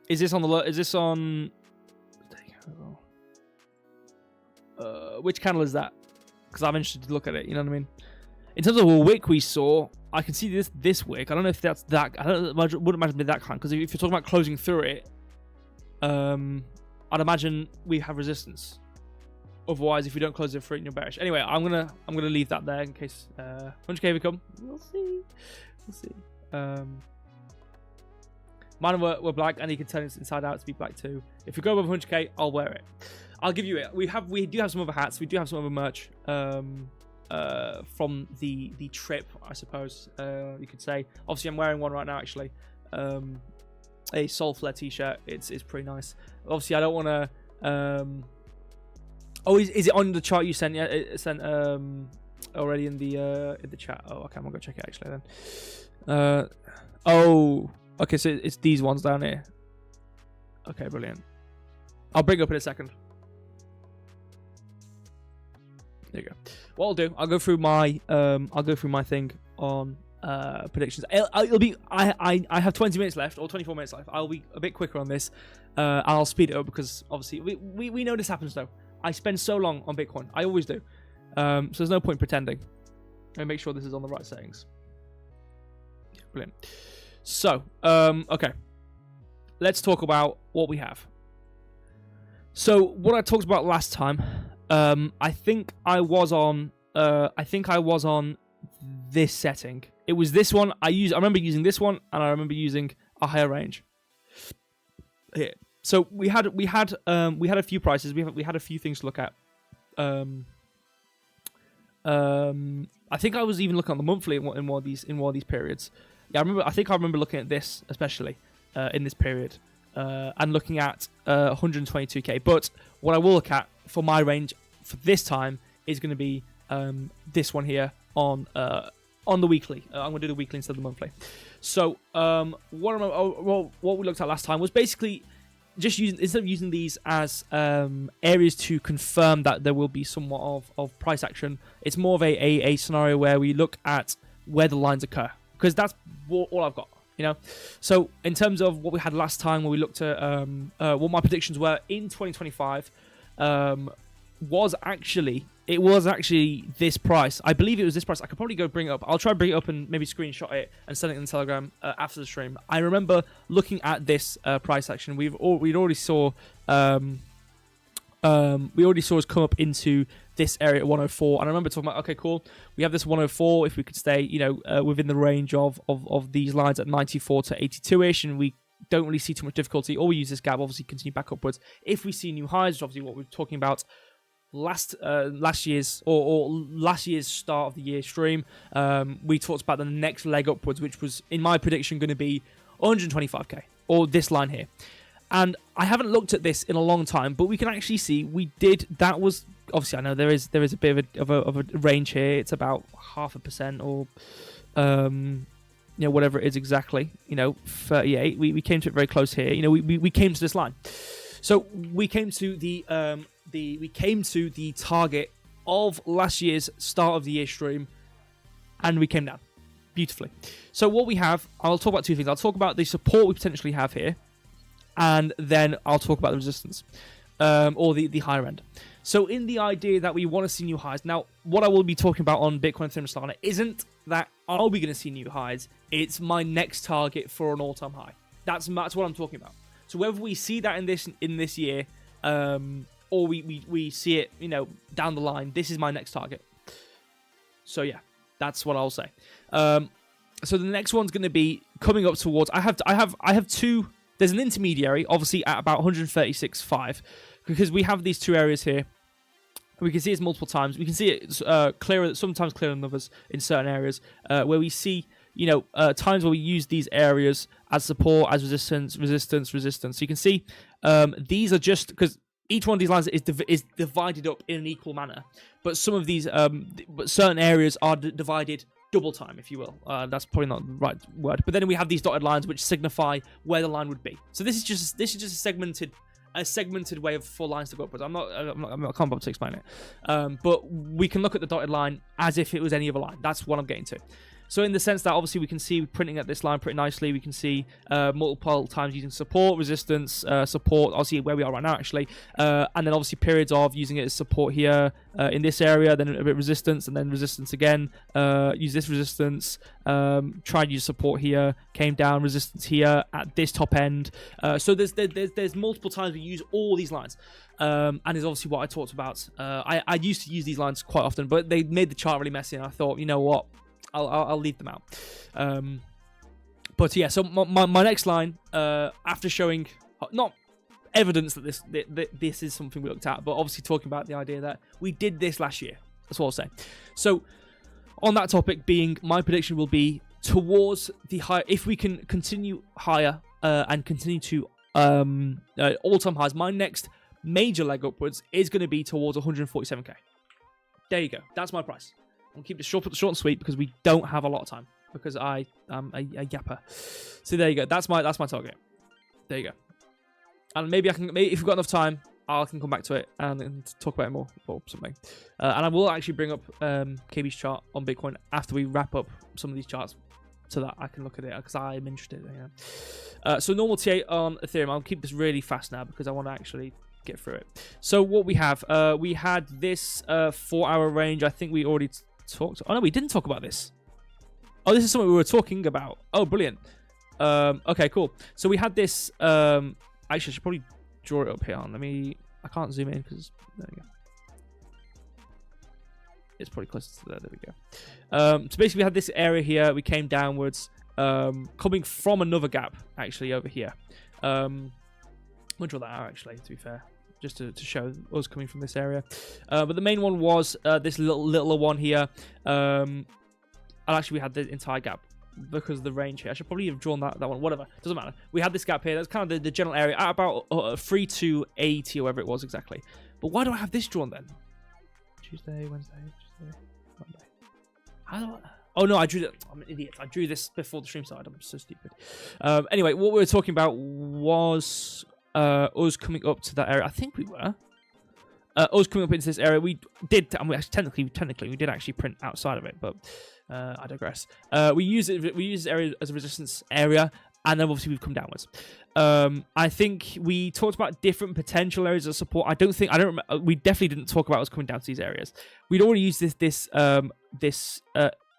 is this on which candle is that? Because I'm interested to look at it, you know what I mean? In terms of a wick we saw, I can see this wick. I don't know if that's that. Wouldn't imagine it'd be that kind. Because if you're talking about closing through it, I'd imagine we have resistance. Otherwise, if we don't close it through it, you're bearish. Anyway, I'm gonna leave that there in case 100k we come. We'll see. Mine were black, and you can turn it inside out to be black too. If we go above 100k, I'll wear it. I'll give you it. We do have some other hats. We do have some other merch. From the trip, I suppose you could say. Obviously, I'm wearing one right now, actually. A Soul Flare t-shirt. It's pretty nice. Obviously, I don't want to. Oh, is it on the chart you sent? Yeah, it sent already in the chat. Oh, okay, I'm gonna go check it actually then. Oh, okay, so it's these ones down here. Okay, brilliant. I'll bring it up in a second. There you go. What I'll do, I'll go through my thing on predictions. I have 20 minutes left or 24 minutes left. I'll be a bit quicker on this. I'll speed it up because obviously we know this happens though. I spend so long on Bitcoin. I always do. So there's no point pretending. Let me make sure this is on the right settings. Brilliant. So, okay. Let's talk about what we have. So what I talked about last time, I think I was on this setting. It was this one. I remember using this one, and I remember using a higher range. Here. So we had a few prices. We had a few things to look at. I think I was even looking at the monthly in one of these periods. Yeah, I think I remember looking at this especially in this period and looking at 122k. But what I will look at for my range for this time is going to be this one here on the weekly. I'm going to do the weekly instead of the monthly. So what we looked at last time was basically just instead of using these as areas to confirm that there will be somewhat of price action, it's more of a scenario where we look at where the lines occur, because that's all I've got, you know. So in terms of what we had last time, where we looked at what my predictions were in 2025, was actually this price. I believe it was this price. I could probably go bring it up. I'll try to bring it up and maybe screenshot it and send it in the Telegram after the stream. I remember looking at this price action. We'd already saw us come up into this area at 104, and I remember talking about, okay, cool, we have this 104. If we could stay, you know, within the range of these lines at 94 to 82ish, and we don't really see too much difficulty, or we use this gap, obviously continue back upwards. If we see new highs, which is obviously what we're talking about last year's start of the year stream, we talked about the next leg upwards, which was in my prediction going to be 125k, or this line here. And I haven't looked at this in a long time, but we can actually see we did. That was obviously, I know there is a bit of a range here. It's about 0.5% or whatever it is exactly, 38. We came to it very close here. We came to this line. So we came to the target of last year's start of the year stream, and we came down beautifully. So what we have, I'll talk about two things. I'll talk about the support we potentially have here, and then I'll talk about the resistance, or the higher end. So in the idea that we want to see new highs, now what I will be talking about on Bitcoin, Ethereum, Solana isn't that are we going to see new highs. It's my next target for an all-time high. That's what I'm talking about. So whether we see that in this year, or we see it, down the line, this is my next target. So yeah, that's what I'll say. So the next one's going to be coming up towards. I have two. There's an intermediary, obviously at about 136.5, because we have these two areas here. We can see it multiple times. We can see it clearer, sometimes clearer than others in certain areas, where we see, times where we use these areas as support, as resistance. So you can see these are just because each one of these lines is divided up in an equal manner, but some of these, but certain areas are divided double time, if you will. That's probably not the right word. But then we have these dotted lines which signify where the line would be. So this is just a segmented way of 4 lines to go upwards. I can't bother to explain it. But we can look at the dotted line as if it was any other line. That's what I'm getting to. So in the sense that obviously we can see printing at this line pretty nicely. We can see multiple times using support, resistance, support. I'll see where we are right now actually. And then obviously periods of using it as support here in this area, then a bit resistance, and then resistance again. Use this resistance, try and use support here, came down, resistance here at this top end. So there's multiple times we use all these lines. And is obviously what I talked about. I used to use these lines quite often, but they made the chart really messy, and I thought, you know what? I'll leave them out. But yeah, so my next line, after showing not evidence that this is something we looked at, but obviously talking about the idea that we did this last year. That's what I'll say. So on that topic being, my prediction will be towards the high. If we can continue higher and continue to all-time highs, my next major leg upwards is going to be towards 147k. There you go. That's my price. I'll keep it short and sweet because we don't have a lot of time, because I am a yapper. So there you go. That's my target. There you go. And maybe if we've got enough time, I can come back to it and talk about it more or something. And I will actually bring up KB's chart on Bitcoin after we wrap up some of these charts, so that I can look at it because I'm interested. So normal T8 on Ethereum. I'll keep this really fast now because I want to actually get through it. So what we have, we had this 4-hour range. I think we already talked. Oh no, we didn't talk about this. Oh, this is something we were talking about. Oh, brilliant. Okay, cool. So we had this. Actually, I should probably draw it up here. I can't zoom in because there we go. It's probably closer to there. There we go. So basically, we had this area here. We came downwards, coming from another gap actually over here. We'll draw that out actually, to be fair, just to show us coming from this area. But the main one was this littler one here. And actually, we had the entire gap because of the range here. I should probably have drawn that one. Whatever, doesn't matter. We had this gap here. That's kind of the general area at about 3 to 80 or whatever it was exactly. But why do I have this drawn then? Tuesday, Wednesday, Monday. How do I? Oh no, I drew that. I'm an idiot. I drew this before the stream started. I'm so stupid. Anyway, what we were talking about was us coming up to that area. I think we were. Us coming up into this area. We did. I mean, technically, we did actually print outside of it, but I digress. We use this area as a resistance area, and then obviously we've come downwards. I think we talked about different potential areas of support. We definitely didn't talk about us coming down to these areas. We'd already used this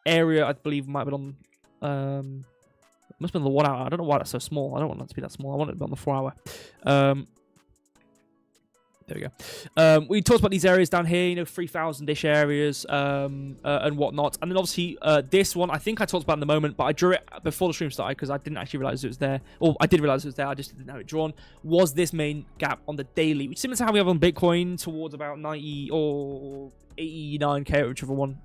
area. I believe might have been on. Must have been the 1 hour. I don't know why that's so small. I don't want that to be that small. I want it to be on the 4 hour. There we go. We talked about these areas down here, 3,000-ish areas and whatnot. And then obviously this one, I think I talked about in the moment, but I drew it before the stream started because I didn't actually realize it was there. Or I did realize it was there, I just didn't have it drawn. Was this main gap on the daily, which similar to how we have on Bitcoin, towards about 90 or 89k, whichever one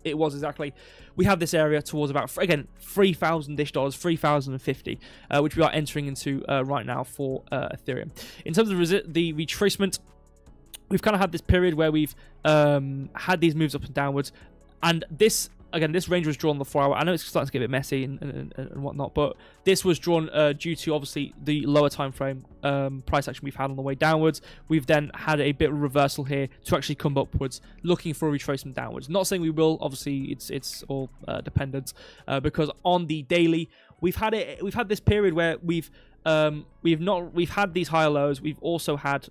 it was exactly. We have this area towards about, again, $3,000-ish, 3,050, which we are entering into right now for Ethereum. In terms of the retracement, we've kind of had this period where we've had these moves up and downwards, and this again, this range was drawn on the 4 hour. I know it's starting to get a bit messy and whatnot, but this was drawn due to obviously the lower time frame price action we've had on the way downwards. We've then had a bit of reversal here to actually come upwards, looking for a retracement downwards. Not saying we will. Obviously, it's all dependent because on the daily, we've had this period where we've had these higher lows. We've also had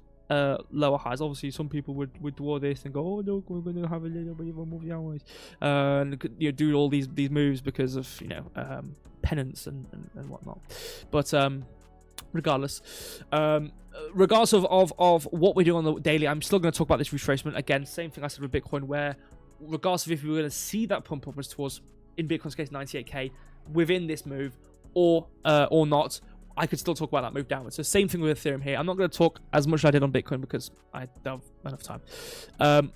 lower highs. Obviously, some people would draw this and go, "Oh, look, we're going to have a little bit of a move downwards," and do all these moves because of penance and whatnot. But regardless of what we're doing on the daily, I'm still going to talk about this retracement again. Same thing I said with Bitcoin, where regardless of if we were going to see that pump upwards towards, in Bitcoin's case, 98k within this move or not, I could still talk about that move downwards. So same thing with Ethereum here. I'm not going to talk as much as I did on Bitcoin because I don't have enough time.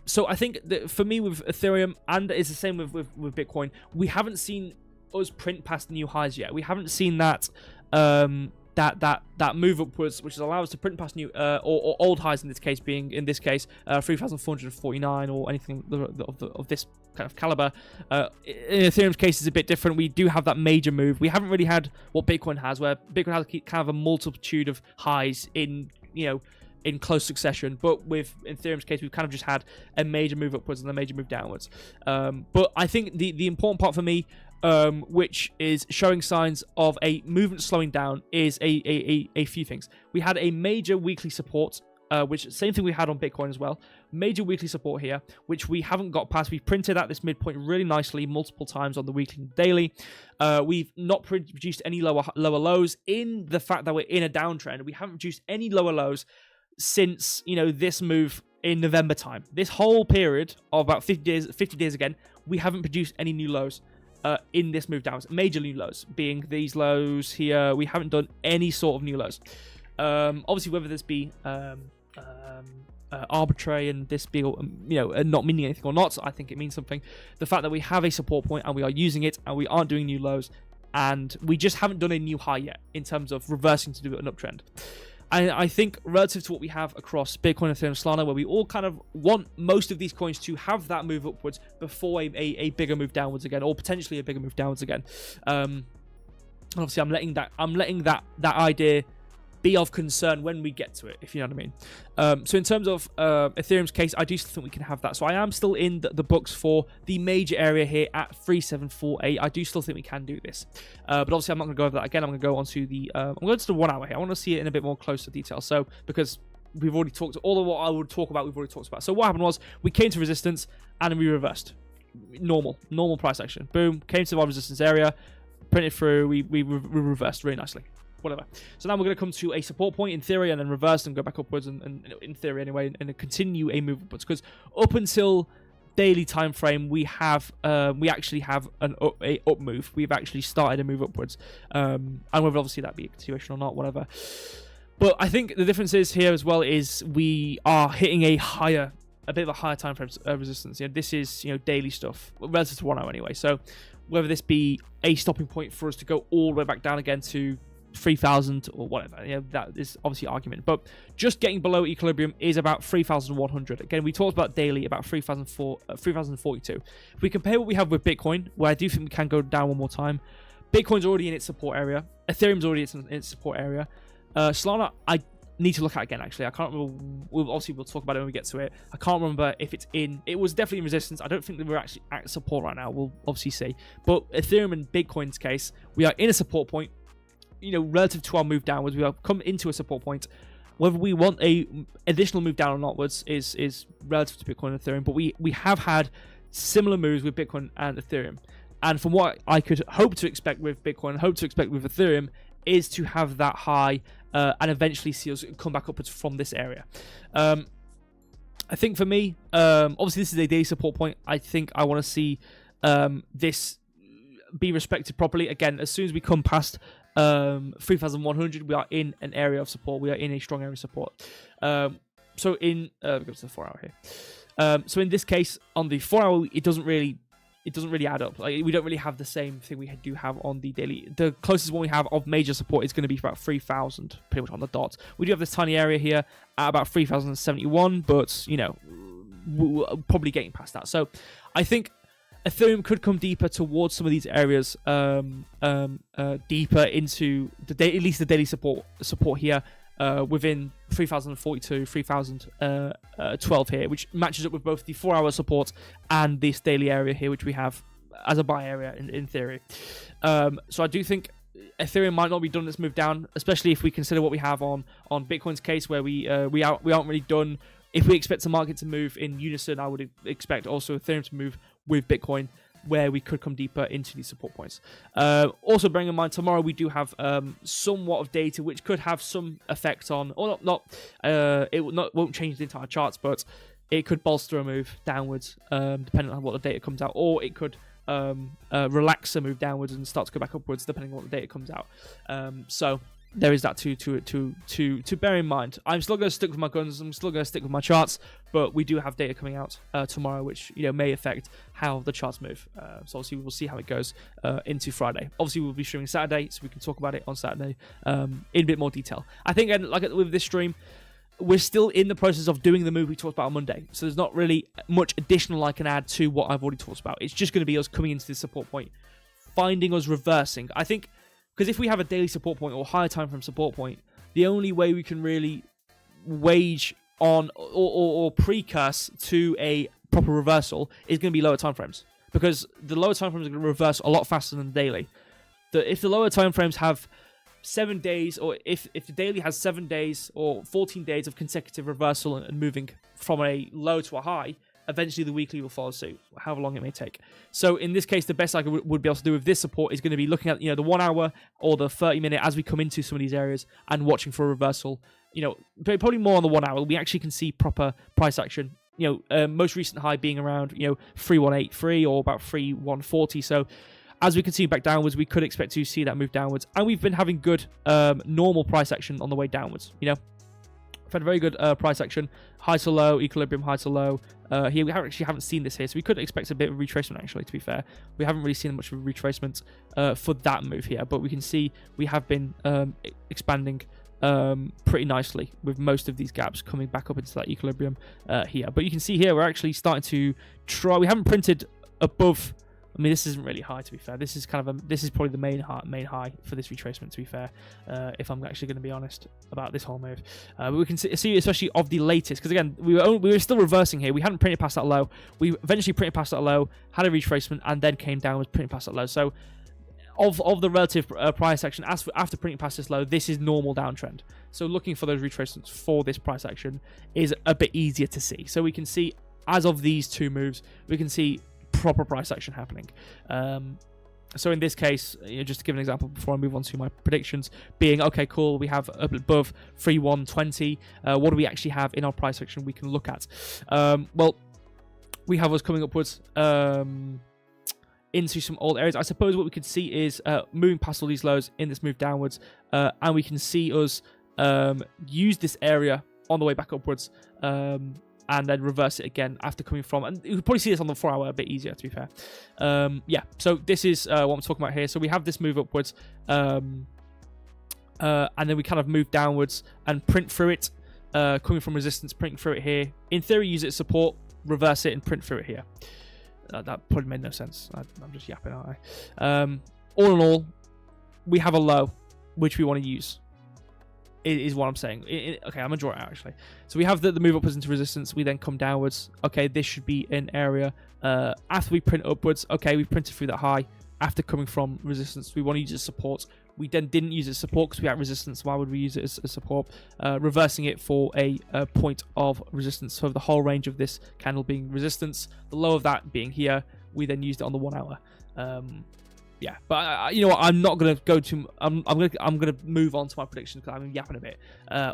So I think that for me with Ethereum, and it's the same with Bitcoin, we haven't seen us print past new highs yet. We haven't seen that that move upwards, which allows us to print past new or old highs in this case, 3,449 or anything of this kind of caliber. In Ethereum's case, is a bit different. We do have that major move. We haven't really had what Bitcoin has, where Bitcoin has kind of a multitude of highs in close succession. But with Ethereum's case, we've kind of just had a major move upwards and a major move downwards. But I think the important part for me, which is showing signs of a movement slowing down, is a few things. We had a major weekly support, which same thing we had on Bitcoin as well. Major weekly support here, which we haven't got past. We've printed at this midpoint really nicely multiple times on the weekly and daily. We've not produced any lower lows in the fact that we're in a downtrend. We haven't produced any lower lows since this move in November time. This whole period of about 50 days again, we haven't produced any new lows in this move downwards. Major new lows being these lows here. We haven't done any sort of new lows. Obviously, whether this be arbitrary and this be not meaning anything or not, I think it means something. The fact that we have a support point and we are using it and we aren't doing new lows, and we just haven't done a new high yet in terms of reversing to do an uptrend. And I think relative to what we have across Bitcoin, Ethereum, Solana, where we all kind of want most of these coins to have that move upwards before a bigger move downwards again, or potentially a bigger move downwards again. Obviously, I'm letting that idea be of concern when we get to it, if you know what I mean. So in terms of Ethereum's case, I do still think we can have that. So I am still in the books for the major area here at 3748. I do still think we can do this. But obviously, I'm not going to go over that again. I'm going to go on to the I'm going to the 1 hour here. I want to see it in a bit more closer detail. So because we've already talked, all of what I would talk about, we've already talked about. So what happened was we came to resistance and then we reversed. Normal price action. Boom, came to our resistance area, printed through, we reversed really nicely. Whatever. So now we're going to come to a support point in theory and then reverse and go back upwards and in theory anyway, and continue a move upwards, because up until daily time frame we actually have a up move. We've actually started a move upwards, and whether obviously that be a continuation or not, whatever. But I think the difference is here as well is we are hitting a bit of a higher time frame resistance. This is daily stuff relative to 1 hour anyway. So whether this be a stopping point for us to go all the way back down again to 3,000 or whatever, that is obviously argument, but just getting below equilibrium is about 3,100. Again, we talked about daily about 3,042. If we compare what we have with Bitcoin, where I do think we can go down one more time, Bitcoin's already in its support area, Ethereum's already in its support area. Solana, I need to look at again. Actually, I can't remember. We'll talk about it when we get to it. I can't remember if it's in. It was definitely in resistance. I don't think that we're actually at support right now. We'll obviously see. But Ethereum and Bitcoin's case, we are in a support point. Relative to our move downwards, we have come into a support point. Whether we want a additional move down or onwards is relative to Bitcoin and Ethereum, but we have had similar moves with Bitcoin and Ethereum. And from what I could hope to expect with Bitcoin and hope to expect with Ethereum is to have that high and eventually see us come back upwards from this area. I think for me, obviously this is a daily support point. I think I want to see this be respected properly. Again, as soon as we come past 3,100, we are in an area of support. We are in a strong area of support. So in we go to the 4 hour here. So in this case, on the 4 hour, it doesn't really add up. Like, we don't really have the same thing we do have on the daily. The closest one we have of major support is going to be about 3,000, pretty much on the dot. We do have this tiny area here at about 3,071, but we're probably getting past that. So I think Ethereum could come deeper towards some of these areas, deeper into at least the daily support here, within 3042, 3012 here, which matches up with both the 4-hour support and this daily area here, which we have as a buy area in theory. So I do think Ethereum might not be done this move down, especially if we consider what we have on Bitcoin's case, where we aren't really done. If we expect the market to move in unison, I would expect also Ethereum to move with Bitcoin, where we could come deeper into these support points. Also, bearing in mind, tomorrow we do have somewhat of data which could have some effect on, or won't change the entire charts, but it could bolster a move downwards, depending on what the data comes out, or it could relax a move downwards and start to go back upwards, depending on what the data comes out. So there is that to bear in mind. I'm still going to stick with my guns. I'm still going to stick with my charts, but we do have data coming out tomorrow, which may affect how the charts move. So obviously we'll see how it goes into Friday. Obviously we'll be streaming Saturday, so we can talk about it on Saturday in a bit more detail. I think, and like with this stream, we're still in the process of doing the move we talked about on Monday, so there's not really much additional I can add to what I've already talked about. It's just going to be us coming into this support point, finding us reversing. I think, because if we have a daily support point or higher time frame support point, the only way we can really wage on or precursor to a proper reversal is going to be lower time frames, because the lower time frames are going to reverse a lot faster than the daily. If the lower time frames have 7 days, or if the daily has 7 days or 14 days of consecutive reversal and moving from a low to a high, eventually the weekly will follow suit, however long it may take. So in this case, the best I would be able to do with this support is going to be looking at the 1 hour or the 30-minute as we come into some of these areas and watching for a reversal. Probably more on the 1 hour. We actually can see proper price action. Most recent high being around 3183 or about 3140. So as we continue back downwards, we could expect to see that move downwards, and we've been having good normal price action on the way downwards. We've had very good price action, high to low, equilibrium, high to low. Here we haven't seen this here, so we could expect a bit of retracement. Actually, to be fair, we haven't really seen much of a retracement for that move here, but we can see we have been expanding pretty nicely with most of these gaps coming back up into that equilibrium here. But you can see here we're actually starting to try. We haven't printed above. I mean, this isn't really high, to be fair. This is this is probably the main high for this retracement, to be fair, if I'm actually going to be honest about this whole move. But we can see, especially of the latest, because again, we were still reversing here. We hadn't printed past that low. We eventually printed past that low, had a retracement, and then came down with printing past that low. So of the relative price action, after printing past this low, this is normal downtrend. So looking for those retracements for this price action is a bit easier to see. So we can see, as of these two moves, we can see proper price action happening. So in this case, just to give an example before I move on to my predictions, being okay, cool, we have above 3120. What do we actually have in our price action we can look at? Well, we have us coming upwards into some old areas. I suppose what we could see is moving past all these lows in this move downwards, and we can see us use this area on the way back upwards, and then reverse it again after coming from, and you can probably see this on the 4 hour a bit easier, to be fair. So this is what I'm talking about here. So we have this move upwards, and then we kind of move downwards and print through it, coming from resistance, printing through it here. In theory, use it as support, reverse it, and print through it here. That probably made no sense. I'm just yapping, aren't I? All in all, we have a low, which we want to use. Is what I'm saying. Okay, I'm gonna draw it out actually. So we have the move upwards into resistance. We then come downwards. Okay, this should be an area. After we print upwards, okay, we printed through that high. After coming from resistance, we want to use it as support. We then didn't use it as support because we had resistance. Why would we use it as support? Reversing it for a point of resistance. So the whole range of this candle being resistance, the low of that being here. We then used it on the 1 hour. Yeah, but you know what? I'm not gonna go to. I'm gonna move on to my predictions because I'm yapping a bit.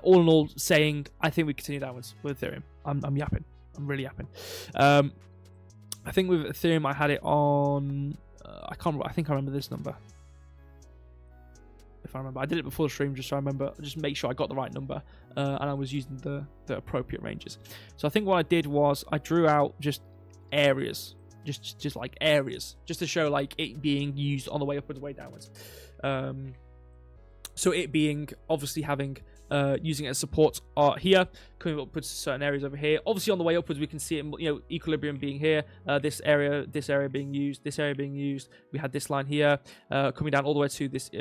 All in all, saying I think we continue downwards with Ethereum. I'm yapping. I'm really yapping. I think with Ethereum, I had it on. I can't. I think I remember this number. If I remember, I did it before the stream just so I remember. Just make sure I got the right number, and I was using the appropriate ranges. So I think what I did was I drew out just areas. Just like areas, just to show like it being used on the way upwards, way downwards. So it being obviously having using it as support here, coming upwards to certain areas over here. Obviously on the way upwards we can see it, equilibrium being here, this area being used, this area being used. We had this line here coming down all the way to this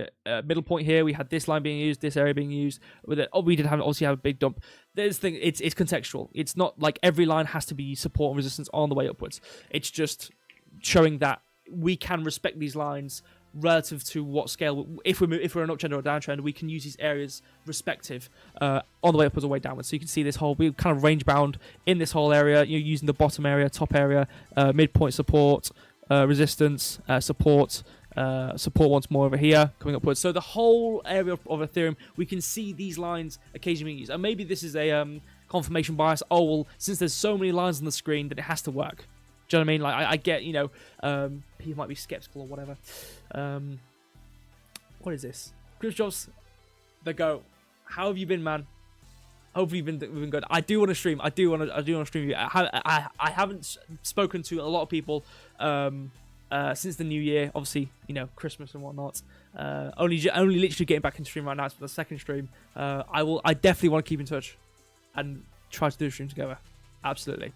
middle point here. We had this line being used, this area being used. We did obviously have a big dump. This thing, it's contextual. It's not like every line has to be support and resistance on the way upwards. It's just showing that we can respect these lines relative to what scale. If we're an uptrend or a downtrend, we can use these areas respective on the way upwards or way downwards. So you can see this whole, we kind of range bound in this whole area. You're using the bottom area, top area, midpoint support, resistance, support once more over here, coming upwards. So the whole area of Ethereum, we can see these lines occasionally being used. And maybe this is a confirmation bias. Oh, well, since there's so many lines on the screen, that it has to work. Do you know what I mean? Like, I get, people might be skeptical or whatever. What is this? Chris Jobs, the GOAT. How have you been, man? Hopefully you've been good. I do want to stream. I do want to stream you. I haven't spoken to a lot of people since the new year. Obviously, Christmas and whatnot. Only literally getting back into stream right now. It's for the second stream. I definitely want to keep in touch and try to do a stream together. Absolutely.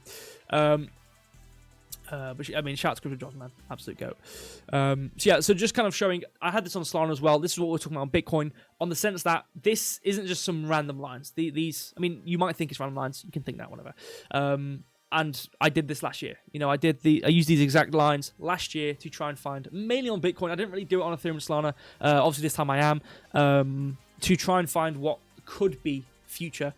But I mean, shout out to Chris Jobs, man, absolute goat. So just kind of showing, I had this on Solana as well. This is what we're talking about on Bitcoin, on the sense that this isn't just some random lines. These, I mean, you might think it's random lines. You can think that, whatever. And I did this last year. I used these exact lines last year to try and find, mainly on Bitcoin. I didn't really do it on Ethereum and Solana. Obviously, this time I am, to try and find what could be future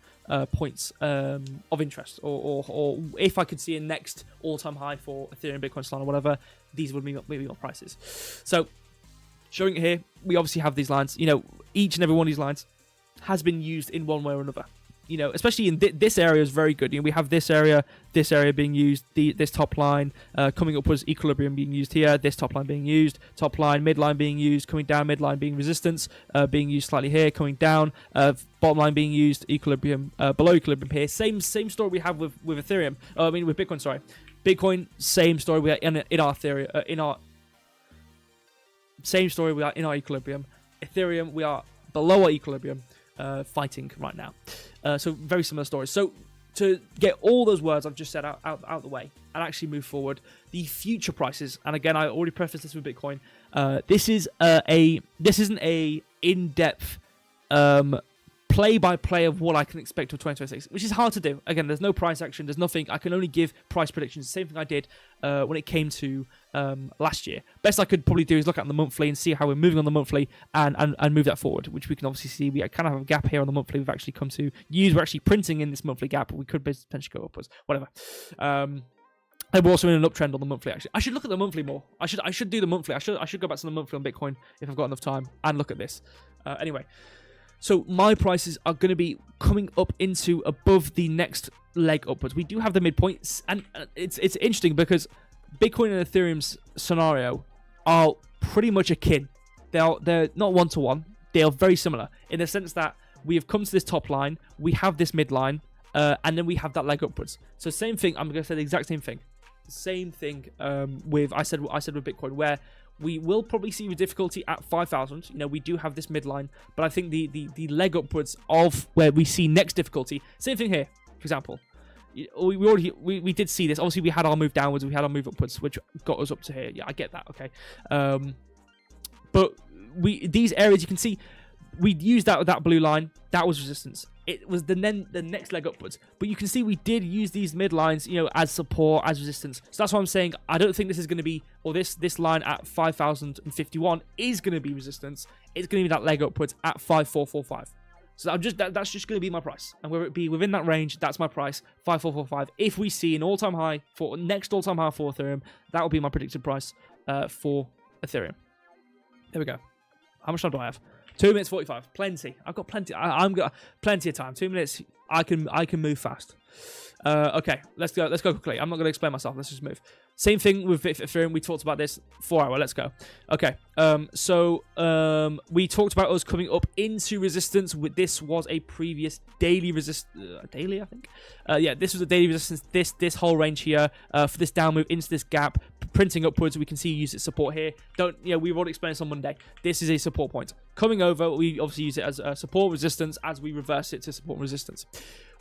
points of interest, or if I could see a next all-time high for Ethereum, Bitcoin, Solana, whatever, these would be my prices. So showing it here, we obviously have these lines. Each and every one of these lines has been used in one way or another. Especially in this area is very good. We have this area being used, this top line coming upwards, equilibrium being used here, this top line being used, top line, midline being used, coming down, midline being resistance, being used slightly here, coming down, bottom line being used, equilibrium, below equilibrium here. Same story we have with Ethereum. With Bitcoin, sorry. Bitcoin, same story we are in our theory, same story we are in our equilibrium. Ethereum, we are below our equilibrium. Fighting right now. So very similar stories. So to get all those words I've just said out the way and actually move forward, the future prices, and again I already prefaced this with Bitcoin, this isn't a in-depth play-by-play of what I can expect for 2026, which is hard to do. Again, there's no price action, there's nothing. I can only give price predictions. The same thing I did when it came to last year. Best I could probably do is look at the monthly and see how we're moving on the monthly and move that forward, which we can obviously see. We kind of have a gap here on the monthly we've actually come to use. We're actually printing in this monthly gap, but we could potentially go upwards, whatever. And we're also in an uptrend on the monthly, actually. I should look at the monthly more. I should do the monthly. I should go back to the monthly on Bitcoin if I've got enough time and look at this. Anyway. So my prices are going to be coming up into above the next leg upwards. We do have the midpoints, and it's interesting because Bitcoin and Ethereum's scenario are pretty much akin. They're not one-to-one. They are very similar in the sense that we have come to this top line, we have this midline, and then we have that leg upwards. So same thing. I'm going to say the exact same thing. Same thing with I said with Bitcoin, where we will probably see the difficulty at 5,000. We do have this midline, but I think the leg upwards of where we see next difficulty. Same thing here, for example. We did see this. Obviously, we had our move downwards, we had our move upwards, which got us up to here. Yeah, I get that. Okay, but these areas you can see, we used that blue line. That was resistance. It was the next leg upwards. But you can see we did use these midlines, as support, as resistance. So that's why I'm saying I don't think this is going to be, or this line at 5,051 is going to be resistance. It's going to be that leg upwards at 5,445. So that's just going to be my price. And whether it be within that range, that's my price, 5,445. If we see an all-time high for next all-time high for Ethereum, that will be my predicted price for Ethereum. There we go. How much time do I have? 2 minutes 45. Plenty. I've got plenty. I'm got plenty of time. 2 minutes. I can move fast. Okay, let's go quickly. I'm not going to explain myself. Let's just move. Same thing with Ethereum. We talked about this 4 hour. Let's go. Okay. We talked about us coming up into resistance. This was a previous daily I think. Yeah, this was a daily resistance. This whole range here for this down move into this gap. printing upwards. We can see use its support here. We've already explained this on Monday. This is a support point. Coming over, we obviously use it as a support resistance as we reverse it to support resistance.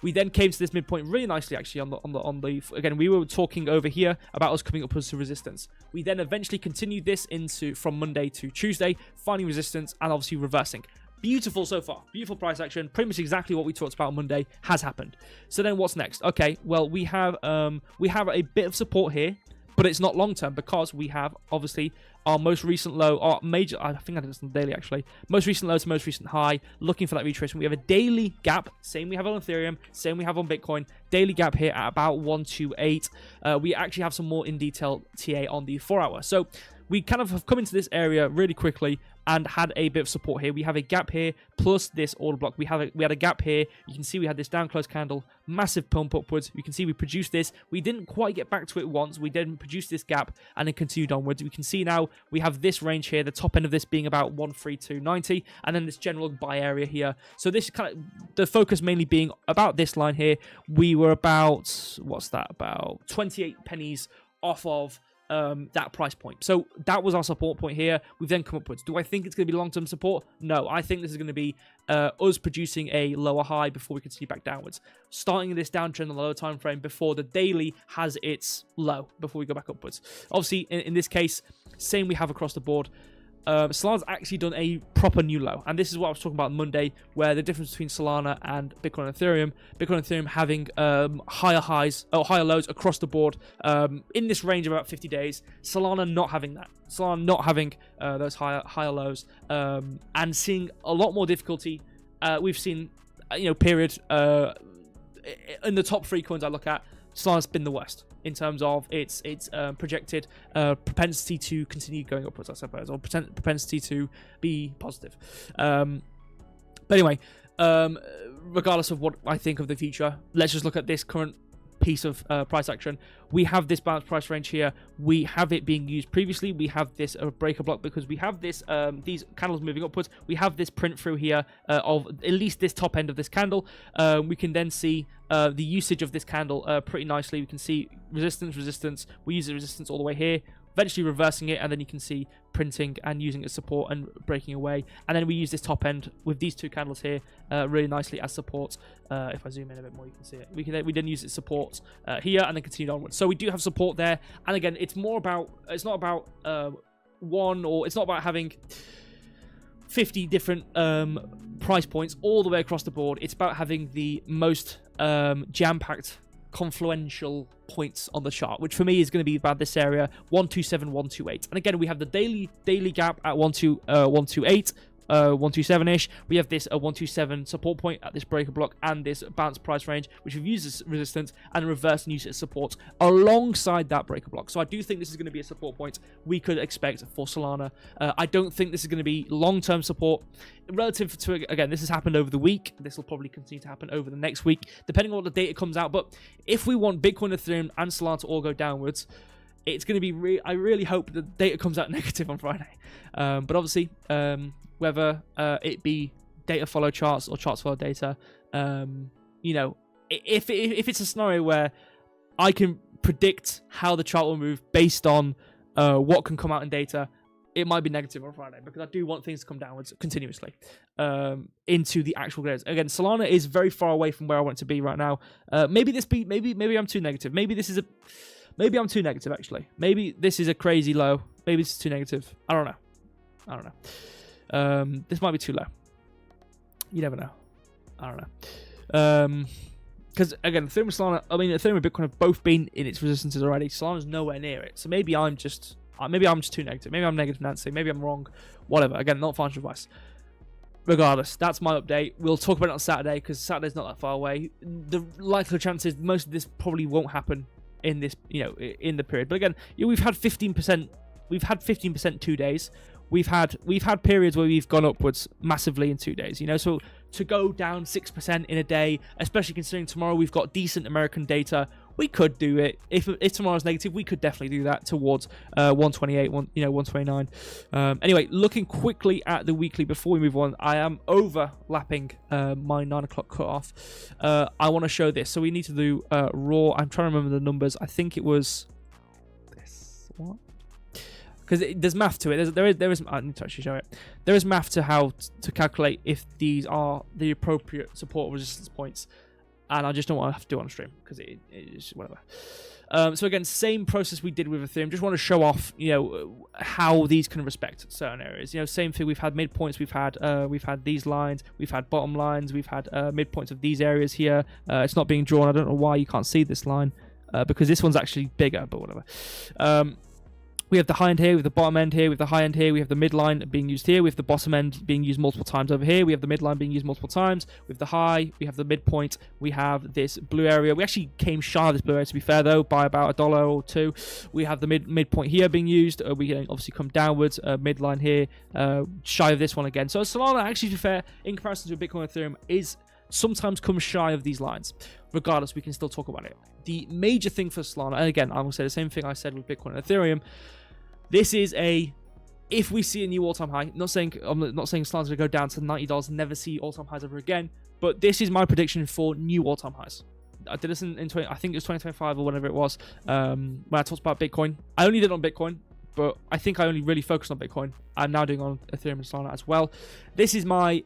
We then came to this midpoint really nicely, actually, on the again, we were talking over here about us coming upwards to resistance. We then eventually continued this from Monday to Tuesday, finding resistance and obviously reversing. Beautiful so far. Beautiful price action. Pretty much exactly what we talked about on Monday has happened. So then what's next? Okay, well, we have a bit of support here, but it's not long term because we have obviously our most recent low, our major, I think I did this on the daily actually, most recent low to most recent high, looking for that retracement. We have a daily gap, same we have on Ethereum, same we have on Bitcoin, daily gap here at about 128. We actually have some more in detail TA on the 4 hour. So we kind of have come into this area really quickly and had a bit of support here. We have a gap here plus this order block. We had a gap here. You can see we had this down close candle, massive pump upwards. You can see we produced this. We didn't quite get back to it once. We didn't produce this gap and then continued onwards. We can see now we have this range here, the top end of this being about 132.90, and then this general buy area here. So this kind of the focus mainly being about this line here. We were about, what's that, about 28 pennies off of that price point. So that was our support point here. We've then come upwards. Do I think it's going to be long-term support? No, I think this is going to be us producing a lower high before we continue back downwards. Starting this downtrend on the lower time frame before the daily has its low, before we go back upwards. Obviously, in this case, same we have across the board. Solana's actually done a proper new low, and this is what I was talking about on Monday, where the difference between Solana and Bitcoin and Ethereum having higher highs or higher lows across the board in this range of about 50 days. Solana not having that. Solana not having those higher lows and seeing a lot more difficulty. We've seen period in the top 3 coins I look at. Solana's been the worst in terms of its projected propensity to continue going upwards, I suppose, or propensity to be positive. But anyway, regardless of what I think of the future, let's just look at this current piece of price action. We have this balanced price range here. We have it being used previously. We have this breaker block because we have this these candles moving upwards. We have this print through here of at least this top end of this candle. We can then see the usage of this candle pretty nicely. We can see resistance. We use the resistance all the way here, eventually reversing it, and then you can see printing and using it as support and breaking away. And then we use this top end with these 2 candles here really nicely as support. If I zoom in a bit more, you can see it. We then use it as support here and then continue onwards. So we do have support there. And again, it's not about it's not about having 50 different price points all the way across the board. It's about having the most jam-packed confluential points on the chart, which for me is going to be about this area 127, 128. And again, we have the daily gap at 128, 127-ish. We have this 127 support point at this breaker block and this balanced price range, which we've used as resistance and reverse and use it as support alongside that breaker block. So I do think this is going to be a support point we could expect for Solana. I don't think this is going to be long-term support relative to, again, this has happened over the week. This will probably continue to happen over the next week, depending on what the data comes out. But if we want Bitcoin, Ethereum, and Solana to all go downwards, it's going to be, I really hope the data comes out negative on Friday. But obviously, whether it be data follow charts or charts follow data, if it's a scenario where I can predict how the chart will move based on what can come out in data, it might be negative on Friday, because I do want things to come downwards continuously into the actual grades. Again, Solana is very far away from where I want it to be right now. Maybe I'm too negative. Maybe I'm too negative, actually. Maybe this is a crazy low. Maybe it's too negative. I don't know. This might be too low. You never know. I don't know. Because, again, Ethereum and Bitcoin have both been in its resistances already. Solana's nowhere near it. So maybe I'm just too negative. Maybe I'm negative Nancy. Maybe I'm wrong. Whatever. Again, not financial advice. Regardless, that's my update. We'll talk about it on Saturday, because Saturday's not that far away. The likely chances, most of this probably won't happen in this, in the period. But again, we've had 15%. We've had 15% 2 days. We've had periods where we've gone upwards massively in 2 days. So to go down 6% in a day, especially considering tomorrow we've got decent American data, we could do it. If tomorrow's negative, we could definitely do that towards 128, 129. Anyway, looking quickly at the weekly before we move on, I am overlapping my 9 o'clock cutoff. I want to show this. So we need to do raw. I'm trying to remember the numbers. I think it was this. What? because there's math to it. There is. I need to actually show it. There is math to how to calculate if these are the appropriate support resistance points, and I just don't want to have to do it on stream because it is whatever. So again, same process we did with Ethereum. Just want to show off, how these can respect certain areas. Same thing. We've had midpoints. We've had these lines. We've had bottom lines. We've had midpoints of these areas here. It's not being drawn. I don't know why you can't see this line because this one's actually bigger, but whatever. We have the high end here, we have the bottom end here, we have the high end here, we have the midline being used here, we have the bottom end being used multiple times over here, we have the midline being used multiple times, we have the high, we have the midpoint, we have this blue area. We actually came shy of this blue area, to be fair though, by about $1 or $2. We have the midpoint here being used, we can obviously come downwards, midline here, shy of this one again. So Solana, actually, to be fair, in comparison to Bitcoin and Ethereum, is sometimes comes shy of these lines. Regardless, we can still talk about it. The major thing for Solana, and again, I will say the same thing I said with Bitcoin and Ethereum. This is if we see a new all-time high. I'm not saying Solana's going to go down to $90 and never see all-time highs ever again, but this is my prediction for new all-time highs. I did this in I think it was 2025 or whatever it was, when I talked about Bitcoin. I only did it on Bitcoin, but I think I only really focused on Bitcoin. I'm now doing on Ethereum and Solana as well. This is my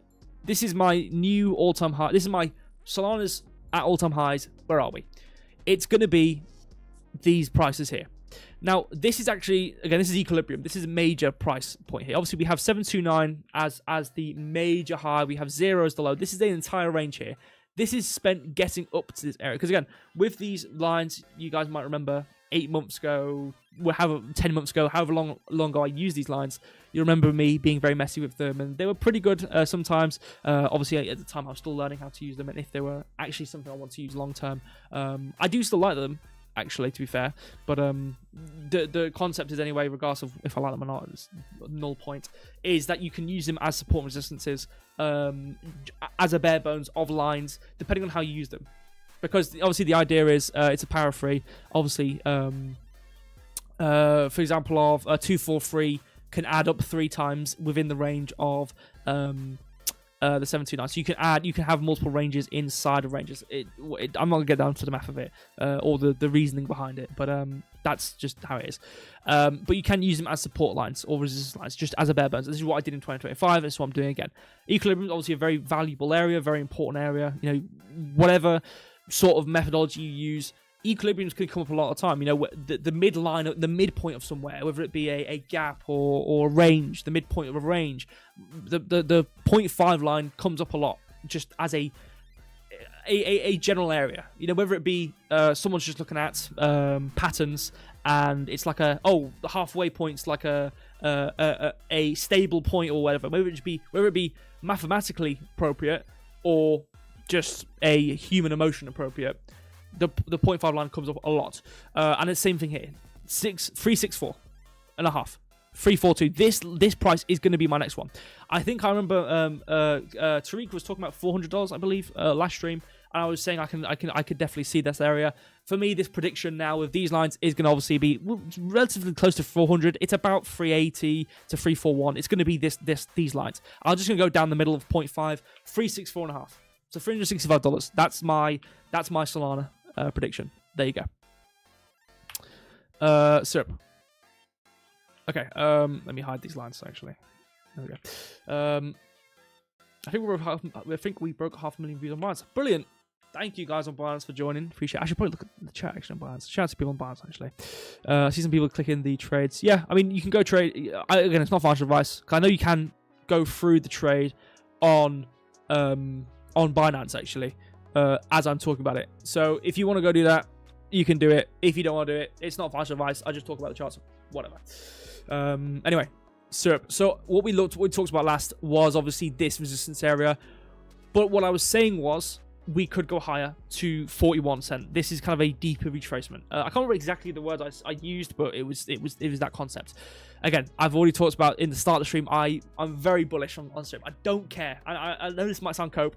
new all-time high. This is my Solana's at all-time highs. Where are we? It's going to be these prices here. Now, this is actually, again, this is equilibrium. This is a major price point here. Obviously, we have 729 as the major high. We have 0 as the low. This is the entire range here. This is spent getting up to this area. Because, again, with these lines, you guys might remember 8 months ago, 10 months ago, however long ago I used these lines, you remember me being very messy with them. And they were pretty good sometimes. Obviously, at the time, I was still learning how to use them. And if they were actually something I want to use long term, I do still like them. Actually, to be fair, but the concept is anyway, regardless of if I like them or not, it's null point, is that you can use them as support resistances, as a bare bones of lines, depending on how you use them. Because obviously the idea is it's a power free. Obviously, for example, of 243 can add up 3 times within the range of the 729. So you can have multiple ranges inside of ranges. I'm not gonna get down to the math of it or the reasoning behind it, but that's just how it is. But you can use them as support lines or resistance lines, just as a bare bones. This is what I did in 2025. This is what I'm doing again. Equilibrium is obviously a very valuable area, very important area. Whatever sort of methodology you use, equilibriums can come up a lot of time. The midline, the midpoint of somewhere, whether it be a gap or a range, the midpoint of a range, the 0.5 line comes up a lot, just as a general area. Whether it be someone's just looking at patterns and it's like the halfway point's like a stable point or whatever. Whether it be mathematically appropriate or just a human emotion appropriate. The 0.5 line comes up a lot. And it's the same thing here. 364 and a half. 342. This price is going to be my next one. I think I remember Tariq was talking about $400, I believe, last stream, and I was saying I could definitely see this area. For me, this prediction now with these lines is going to obviously be relatively close to 400. It's about 380 to 341. It's going to be these lines. I'm just going to go down the middle of 0.5, 364 and a half. So $365. That's my Solana prediction. There you go. Syrup. Okay. Let me hide these lines actually. There we go. I think we broke 500,000 views on Binance. Brilliant. Thank you guys on Binance for joining. Appreciate it. I should probably look at the chat actually on Binance. Shout out to people on Binance actually. I see some people clicking the trades. Yeah, I mean you can go trade. Again, it's not financial advice. I know you can go through the trade on Binance actually, as I'm talking about it. So if you want to go do that, you can do it. If you don't want to do it, it's not financial advice. I just talk about the charts, whatever. Anyway, Syrup. So what we talked about last was obviously this resistance area, but what I was saying was we could go higher to 41 cent. This is kind of a deeper retracement. I can't remember exactly the words I used, but it was that concept. Again, I've already talked about in the start of the stream. I'm very bullish on Syrup. I don't care. I know this might sound cope.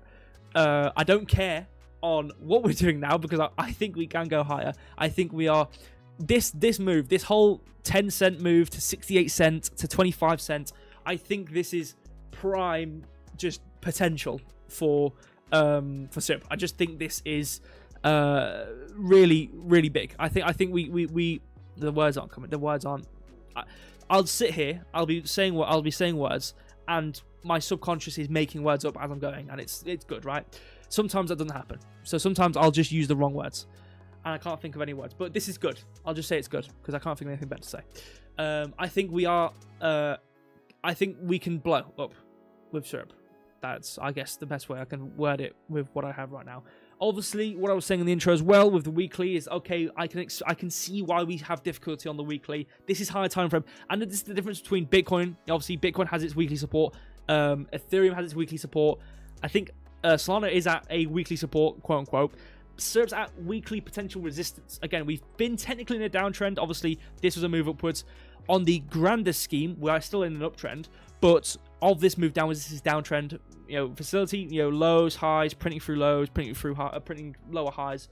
I don't care on what we're doing now because I think we can go higher. I think we are this move, this whole 10 cent move to 68 cent to 25 cent. I think this is prime just potential for Syrup. I just think this is really, really big. I think we the words aren't coming. The words aren't. I'll sit here, I'll be saying words, and my subconscious is making words up as I'm going, and it's good, right? Sometimes that doesn't happen. So sometimes I'll just use the wrong words, and I can't think of any words. But this is good. I'll just say it's good because I can't think of anything better to say. I think we are. I think we can blow up with syrup. That's, I guess, the best way I can word it with what I have right now. Obviously, what I was saying in the intro as well with the weekly is, okay, I can see why we have difficulty on the weekly. This is higher time frame, and this is the difference between Bitcoin. Obviously, Bitcoin has its weekly support. Ethereum has its weekly support. I think Solana is at a weekly support, quote unquote. Syrup's at weekly potential resistance. Again, we've been technically in a downtrend. Obviously, this was a move upwards. On the grander scheme, we are still in an uptrend, but of this move downwards, this is downtrend. You know, facility, you know, lows, highs, printing through lows, printing lower highs.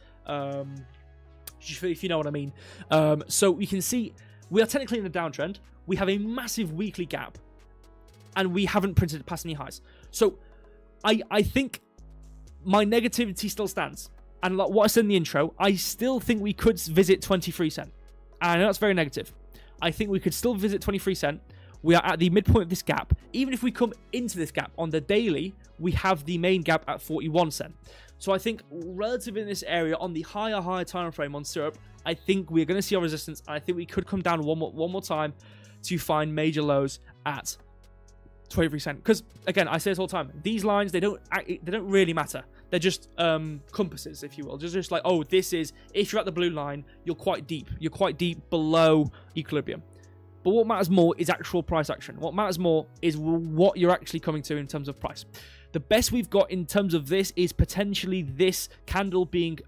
If you know what I mean. So you can see we are technically in a downtrend. We have a massive weekly gap, and we haven't printed past any highs. So I think my negativity still stands. And like what I said in the intro, I still think we could visit 23 cent. And I know that's very negative. I think we could still visit 23 cent. We are at the midpoint of this gap. Even if we come into this gap on the daily, we have the main gap at 41 cent. So I think relative in this area on the higher time frame on Syrup, I think we're going to see our resistance. And I think we could come down one more time to find major lows at 23 cent. Because again, I say this all the time. These lines, they don't really matter. They're just compasses, if you will. Just like, oh, this is, if you're at the blue line, you're quite deep. You're quite deep below equilibrium. But what matters more is actual price action. What matters more is what you're actually coming to in terms of price. The best we've got in terms of this is potentially this candle being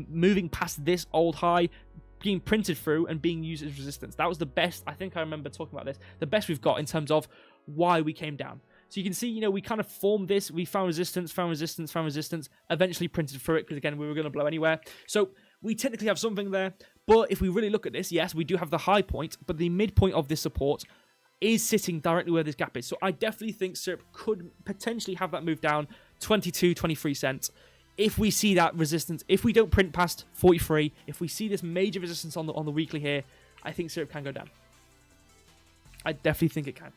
moving past this old high, being printed through and being used as resistance. That was the best. I think I remember talking about this. The best we've got in terms of why we came down. So you can see, you know, we kind of formed this. We found resistance, eventually printed through it because, again, we were going to blow anywhere. So we technically have something there. But if we really look at this, yes, we do have the high point, but the midpoint of this support is sitting directly where this gap is. So I definitely think Syrup could potentially have that move down 22, 23 cents. If we see that resistance, if we don't print past 43, if we see this major resistance on the weekly here, I think Syrup can go down. I definitely think it can.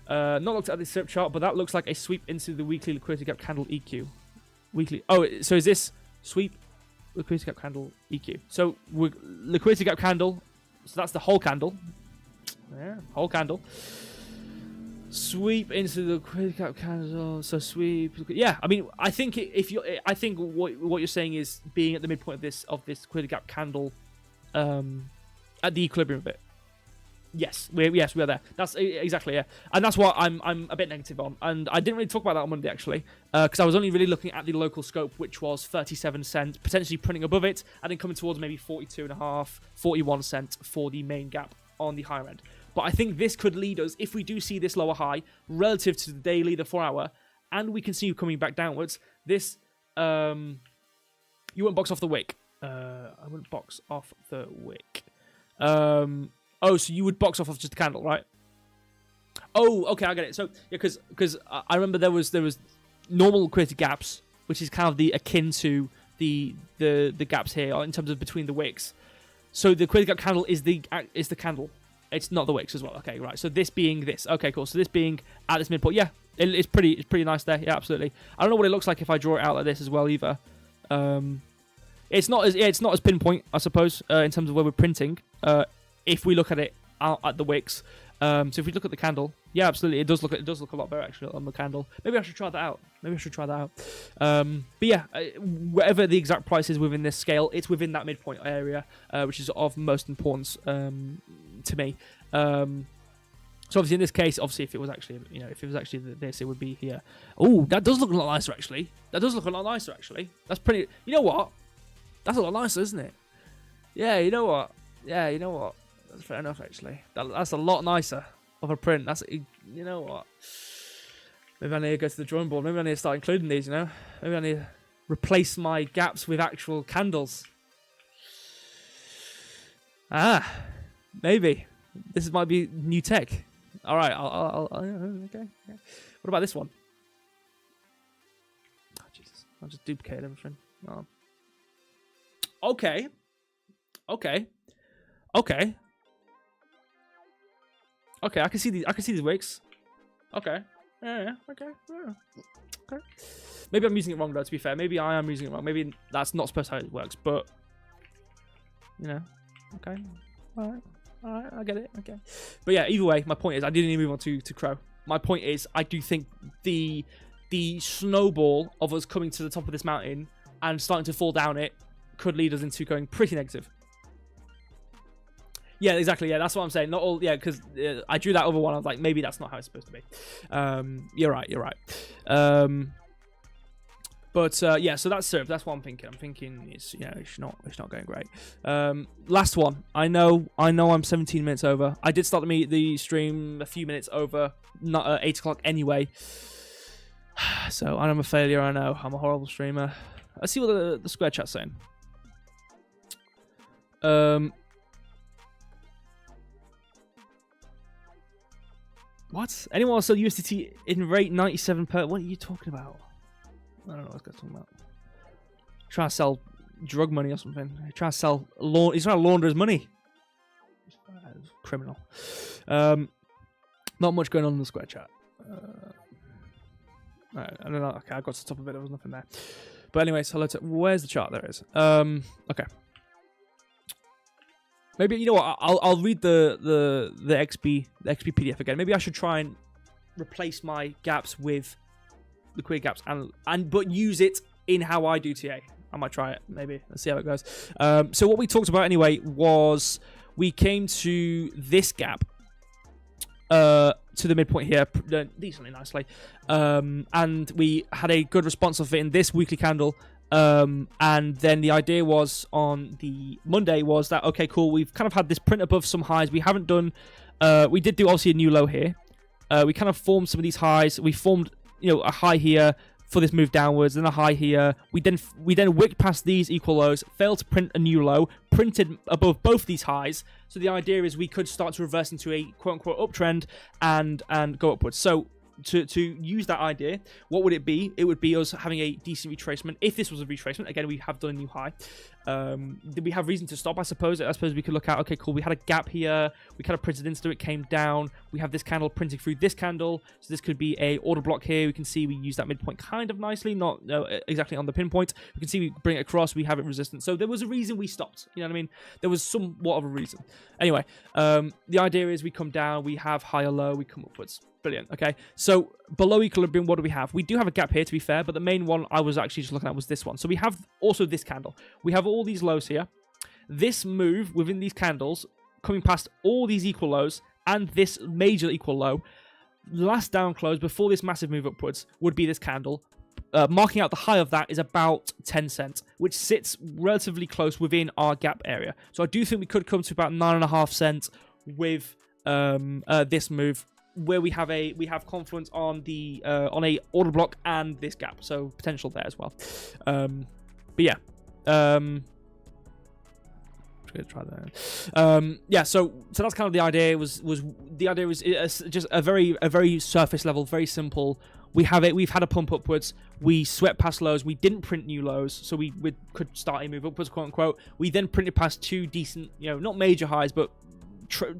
Not looked at the Syrup chart, but that looks like a sweep into the weekly liquidity gap candle EQ. Weekly. Oh, so is this sweep liquidity gap candle EQ? So liquidity gap candle. So that's the whole candle. Yeah, whole candle. Sweep into the liquidity gap candle. So sweep. Yeah, I mean, I think I think what you're saying is being at the midpoint of this liquidity gap candle, at the equilibrium bit. Yes, we are there. That's exactly, yeah. And that's what I'm a bit negative on. And I didn't really talk about that on Monday, actually, because I was only really looking at the local scope, which was 37 cents, potentially printing above it, and then coming towards maybe 42.5, 41 cents for the main gap on the higher end. But I think this could lead us, if we do see this lower high, relative to the daily, the 4 hour, and we can see you coming back downwards, this, you wouldn't box off the wick. I wouldn't box off the wick. Oh, so you would box off of just the candle, right? Oh, okay, I get it. So yeah, because I remember there was normal liquidity gaps, which is kind of the akin to the gaps here in terms of between the wicks. So the liquidity gap candle is the candle. It's not the wicks as well. Okay, right. So this being this. Okay, cool. So this being at this midpoint, yeah, it's pretty nice there. Yeah, absolutely. I don't know what it looks like if I draw it out like this as well either. It's not as pinpoint, I suppose, in terms of where we're printing. If we look at it out at the wicks, so if we look at the candle, yeah, absolutely, it does look a lot better actually on the candle. Maybe I should try that out. But yeah, whatever the exact price is within this scale, it's within that midpoint area, which is of most importance to me. So obviously in this case, if it was actually this, it would be here. Oh, that does look a lot nicer actually. That's pretty. You know what? That's a lot nicer, isn't it? Yeah, you know what? That's fair enough, actually. That's a lot nicer of a print. You know what? Maybe I need to go to the drawing board. Maybe I need to start including these, you know? Maybe I need to replace my gaps with actual candles. Maybe. This might be new tech. All right, okay. What about this one? Oh, Jesus. I'll just duplicate everything. Oh. Okay. Okay, I can see these wicks. Okay. Yeah. Okay. Yeah. Okay. Maybe I'm using it wrong though. To be fair, maybe I am using it wrong. Maybe that's not supposed to how it works. But you know, okay. All right. I get it. Okay. But yeah, either way, my point is I didn't even move on to Crow. My point is I do think the snowball of us coming to the top of this mountain and starting to fall down it could lead us into going pretty negative. Yeah, exactly. Yeah, that's what I'm saying. Not all. Yeah, because I drew that other one. I was like, maybe that's not how it's supposed to be. You're right. But yeah, so that's served. That's what I'm thinking. I'm thinking it's not going great. Last one. I know I'm 17 minutes over. I did start the stream a few minutes over, not at 8 o'clock anyway. So I'm a failure. I know I'm a horrible streamer. Let's see what the square chat's saying. What? Anyone else sell USDT in rate 97 per? What are you talking about? I don't know what this guy's talking about. Trying to sell drug money or something. He's trying to sell he's trying to launder his money. Criminal. Not much going on in the square chat. I don't know. Okay, I got to the top of it. There was nothing there. But anyway, so where's the chart? There it is. Okay. Maybe, you know what, I'll read the XP PDF again. Maybe I should try and replace my gaps with liquidity gaps but use it in how I do TA. I might try it, maybe. Let's see how it goes. So what we talked about anyway was we came to this gap to the midpoint here decently nicely. And we had a good response of it in this weekly candle. And then the idea was on the Monday was that, okay, cool, we've kind of had this print above some highs. We haven't done, we did do obviously a new low here. We kind of formed some of these highs. We formed, a high here for this move downwards, then a high here. We then wicked past these equal lows, failed to print a new low, printed above both these highs. So the idea is we could start to reverse into a quote-unquote uptrend and go upwards. So to use that idea, what would it be? It would be us having a decent retracement. If this was a retracement, again, we have done a new high. Did we have reason to stop? I suppose we could look at, okay, cool, we had a gap here. We kind of printed into it, came down. We have this candle printing through this candle. So this could be a order block here. We can see we use that midpoint kind of nicely, not exactly on the pinpoint. We can see we bring it across. We have it resistant. So there was a reason we stopped. You know what I mean? There was somewhat of a reason. Anyway, the idea is we come down, we have higher low, we come upwards. Brilliant. Okay, so below equilibrium, what do we have? We do have a gap here, to be fair, but the main one I was actually just looking at was this one. So we have also this candle. We have all these lows here. This move within these candles, coming past all these equal lows and this major equal low, last down close before this massive move upwards would be this candle. Marking out the high of that is about 10 cents, which sits relatively close within our gap area. So I do think we could come to about 9.5 cents with this move, where we have confluence on the on a order block and this gap, so potential there as well. But yeah, gonna try that. Yeah, so that's kind of the idea. Was the idea was just a very surface level, very simple. We've had a pump upwards. We swept past lows. We didn't print new lows, so we could start a move upwards, quote unquote. We then printed past two decent, not major highs, but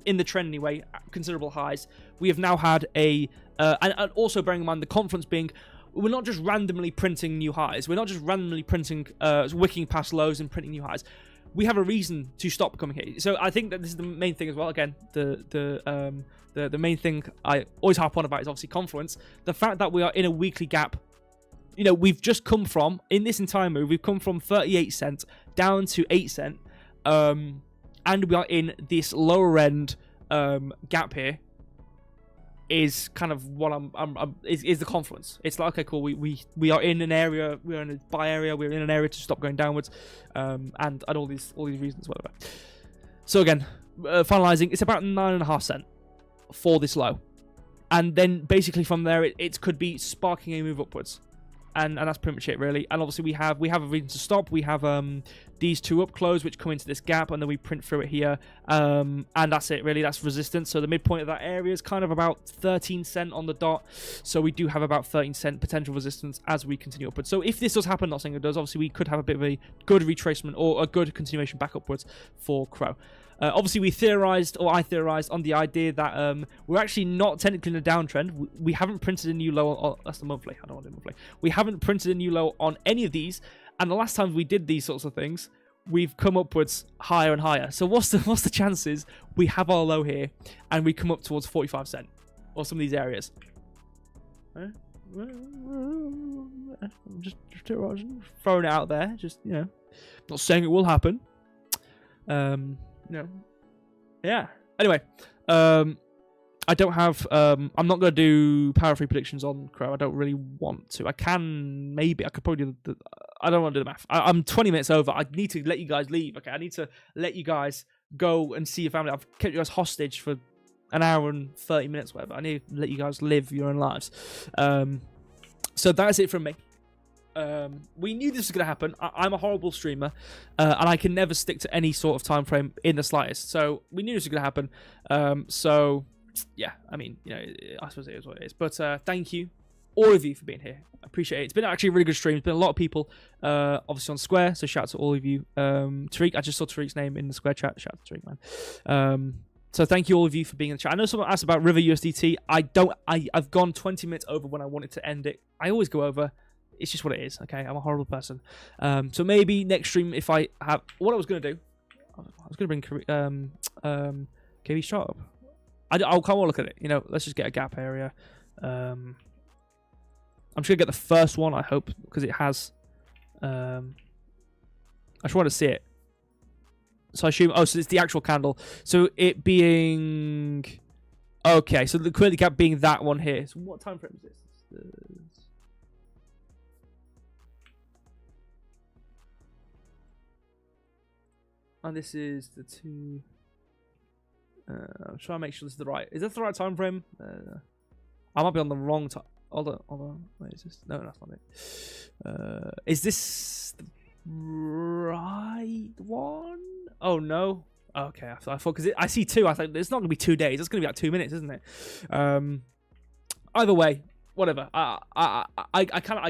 in the trend anyway, considerable highs. We have now had and also bearing in mind the confluence being, we're not just randomly printing new highs. We're not just randomly printing, wicking past lows and printing new highs. We have a reason to stop coming here. So I think that this is the main thing as well. Again, the main thing I always harp on about is obviously confluence. The fact that we are in a weekly gap. We've just come from, in this entire move, we've come from 38 cents down to 8 cents. And we are in this lower end gap here. Is kind of what is the confluence. It's like, okay, cool. We are in an area. We're in a buy area. We're in an area to stop going downwards, and all these reasons, whatever. So again, finalizing, it's about 9.5 cents for this low, and then basically from there, it could be sparking a move upwards. And that's pretty much it, really. And obviously we have a reason to stop. We have these two up close, which come into this gap, and then we print through it here, and that's it really. That's resistance. So the midpoint of that area is kind of about 13 cent on the dot, so we do have about 13 cent potential resistance as we continue upwards. So if this does happen, not saying it does, obviously we could have a bit of a good retracement or a good continuation back upwards for Crow. Obviously, I theorized on the idea that we're actually not technically in a downtrend. We haven't printed a new low. That's the monthly. I don't want to do monthly. We haven't printed a new low on any of these. And the last time we did these sorts of things, we've come upwards higher and higher. So what's the chances we have our low here and we come up towards 45 cent or some of these areas? I'm just throwing it out there. Just, not saying it will happen. Yeah. Anyway, I don't have. I'm not going to do power free predictions on Crow. I don't really want to. I can maybe. I could probably do the. I don't want to do the math. I'm 20 minutes over. I need to let you guys leave. Okay, I need to let you guys go and see your family. I've kept you guys hostage for an hour and 30 minutes, whatever. I need to let you guys live your own lives. So that's it from me. We knew this was going to happen. I'm a horrible streamer, and I can never stick to any sort of time frame in the slightest. So we knew this was going to happen. So yeah, I mean, I suppose it is what it is. But thank you, all of you, for being here. I appreciate it. It's been actually a really good stream. There's been a lot of people, obviously on Square. So shout out to all of you. Tariq, I just saw Tariq's name in the Square chat. Shout out to Tariq, man. So thank you all of you for being in the chat. I know someone asked about River USDT. I've gone 20 minutes over when I wanted to end it. I always go over. It's just what it is, okay? I'm a horrible person. So maybe next stream, if I have... What I was going to do... I was going to bring KV's chart up. I'll come and look at it. Let's just get a gap area. I'm just going to get the first one, I hope, because it has... I just want to see it. So I assume... Oh, so it's the actual candle. So it being... Okay, so the current gap being that one here. So what time frame is this? And this is the two. I'm trying to make sure this is the right. Is that the right time frame? I might be on the wrong time. Hold on. Wait, is this? No, that's not it. Is this the right one? Oh no. Okay, I thought because I see two. I think it's not going to be 2 days. It's going to be like 2 minutes, isn't it? Either way, whatever. I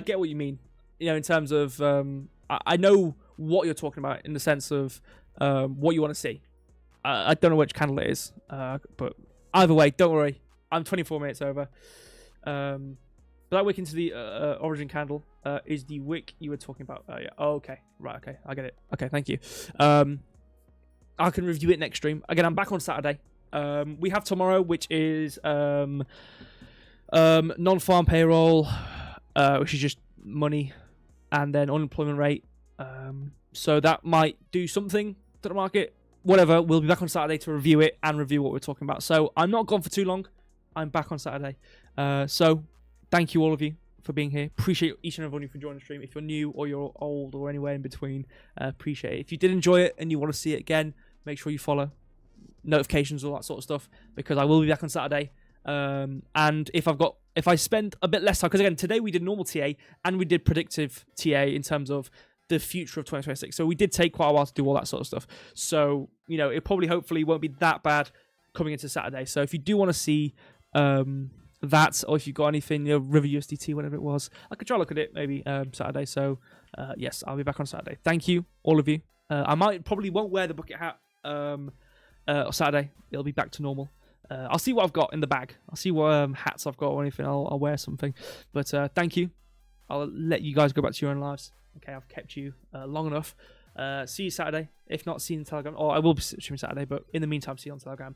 get what you mean. In terms of I know what you're talking about in the sense of. What you want to see. I don't know which candle it is, but either way, don't worry. I'm 24 minutes over. But that wick into the origin candle is the wick you were talking about. Yeah. Oh, okay. Right. Okay. I get it. Okay. Thank you. I can review it next stream. Again, I'm back on Saturday. We have tomorrow, which is non-farm payroll, which is just money, and then unemployment rate. So that might do something to the market. Whatever, we'll be back on Saturday to review it and review what we're talking about. So I'm not gone for too long. I'm back on Saturday. So thank you all of you for being here. Appreciate each and every one of you for joining the stream. If you're new or you're old or anywhere in between, appreciate it. If you did enjoy it and you want to see it again, make sure you follow notifications, all that sort of stuff, because I will be back on Saturday. And if I spend a bit less time, because again, today we did normal TA and we did predictive TA in terms of the future of 2026. So we did take quite a while to do all that sort of stuff. So, it probably, hopefully won't be that bad coming into Saturday. So if you do want to see that, or if you've got anything, River USDT, whatever it was, I could try to look at it maybe Saturday. So yes, I'll be back on Saturday. Thank you, all of you. I probably won't wear the bucket hat on Saturday. It'll be back to normal. I'll see what I've got in the bag. I'll see what hats I've got or anything. I'll wear something. But thank you. I'll let you guys go back to your own lives. Okay, I've kept you long enough. See you Saturday. If not, see you on Telegram. Or I will be streaming Saturday, but in the meantime, see you on Telegram.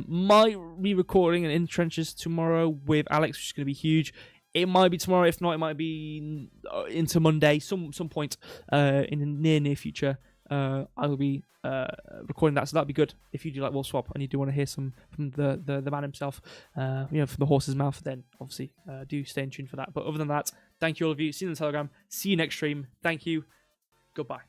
Might be recording an In Trenches tomorrow with Alex, which is going to be huge. It might be tomorrow. If not, it might be into Monday, some point in the near future. I will be recording that, so that'd be good. If you do like Wolf Swap and you do want to hear some from the man himself, from the horse's mouth, then obviously do stay in tune for that. But other than that, thank you all of you. See you on the Telegram. See you next stream. Thank you. Goodbye.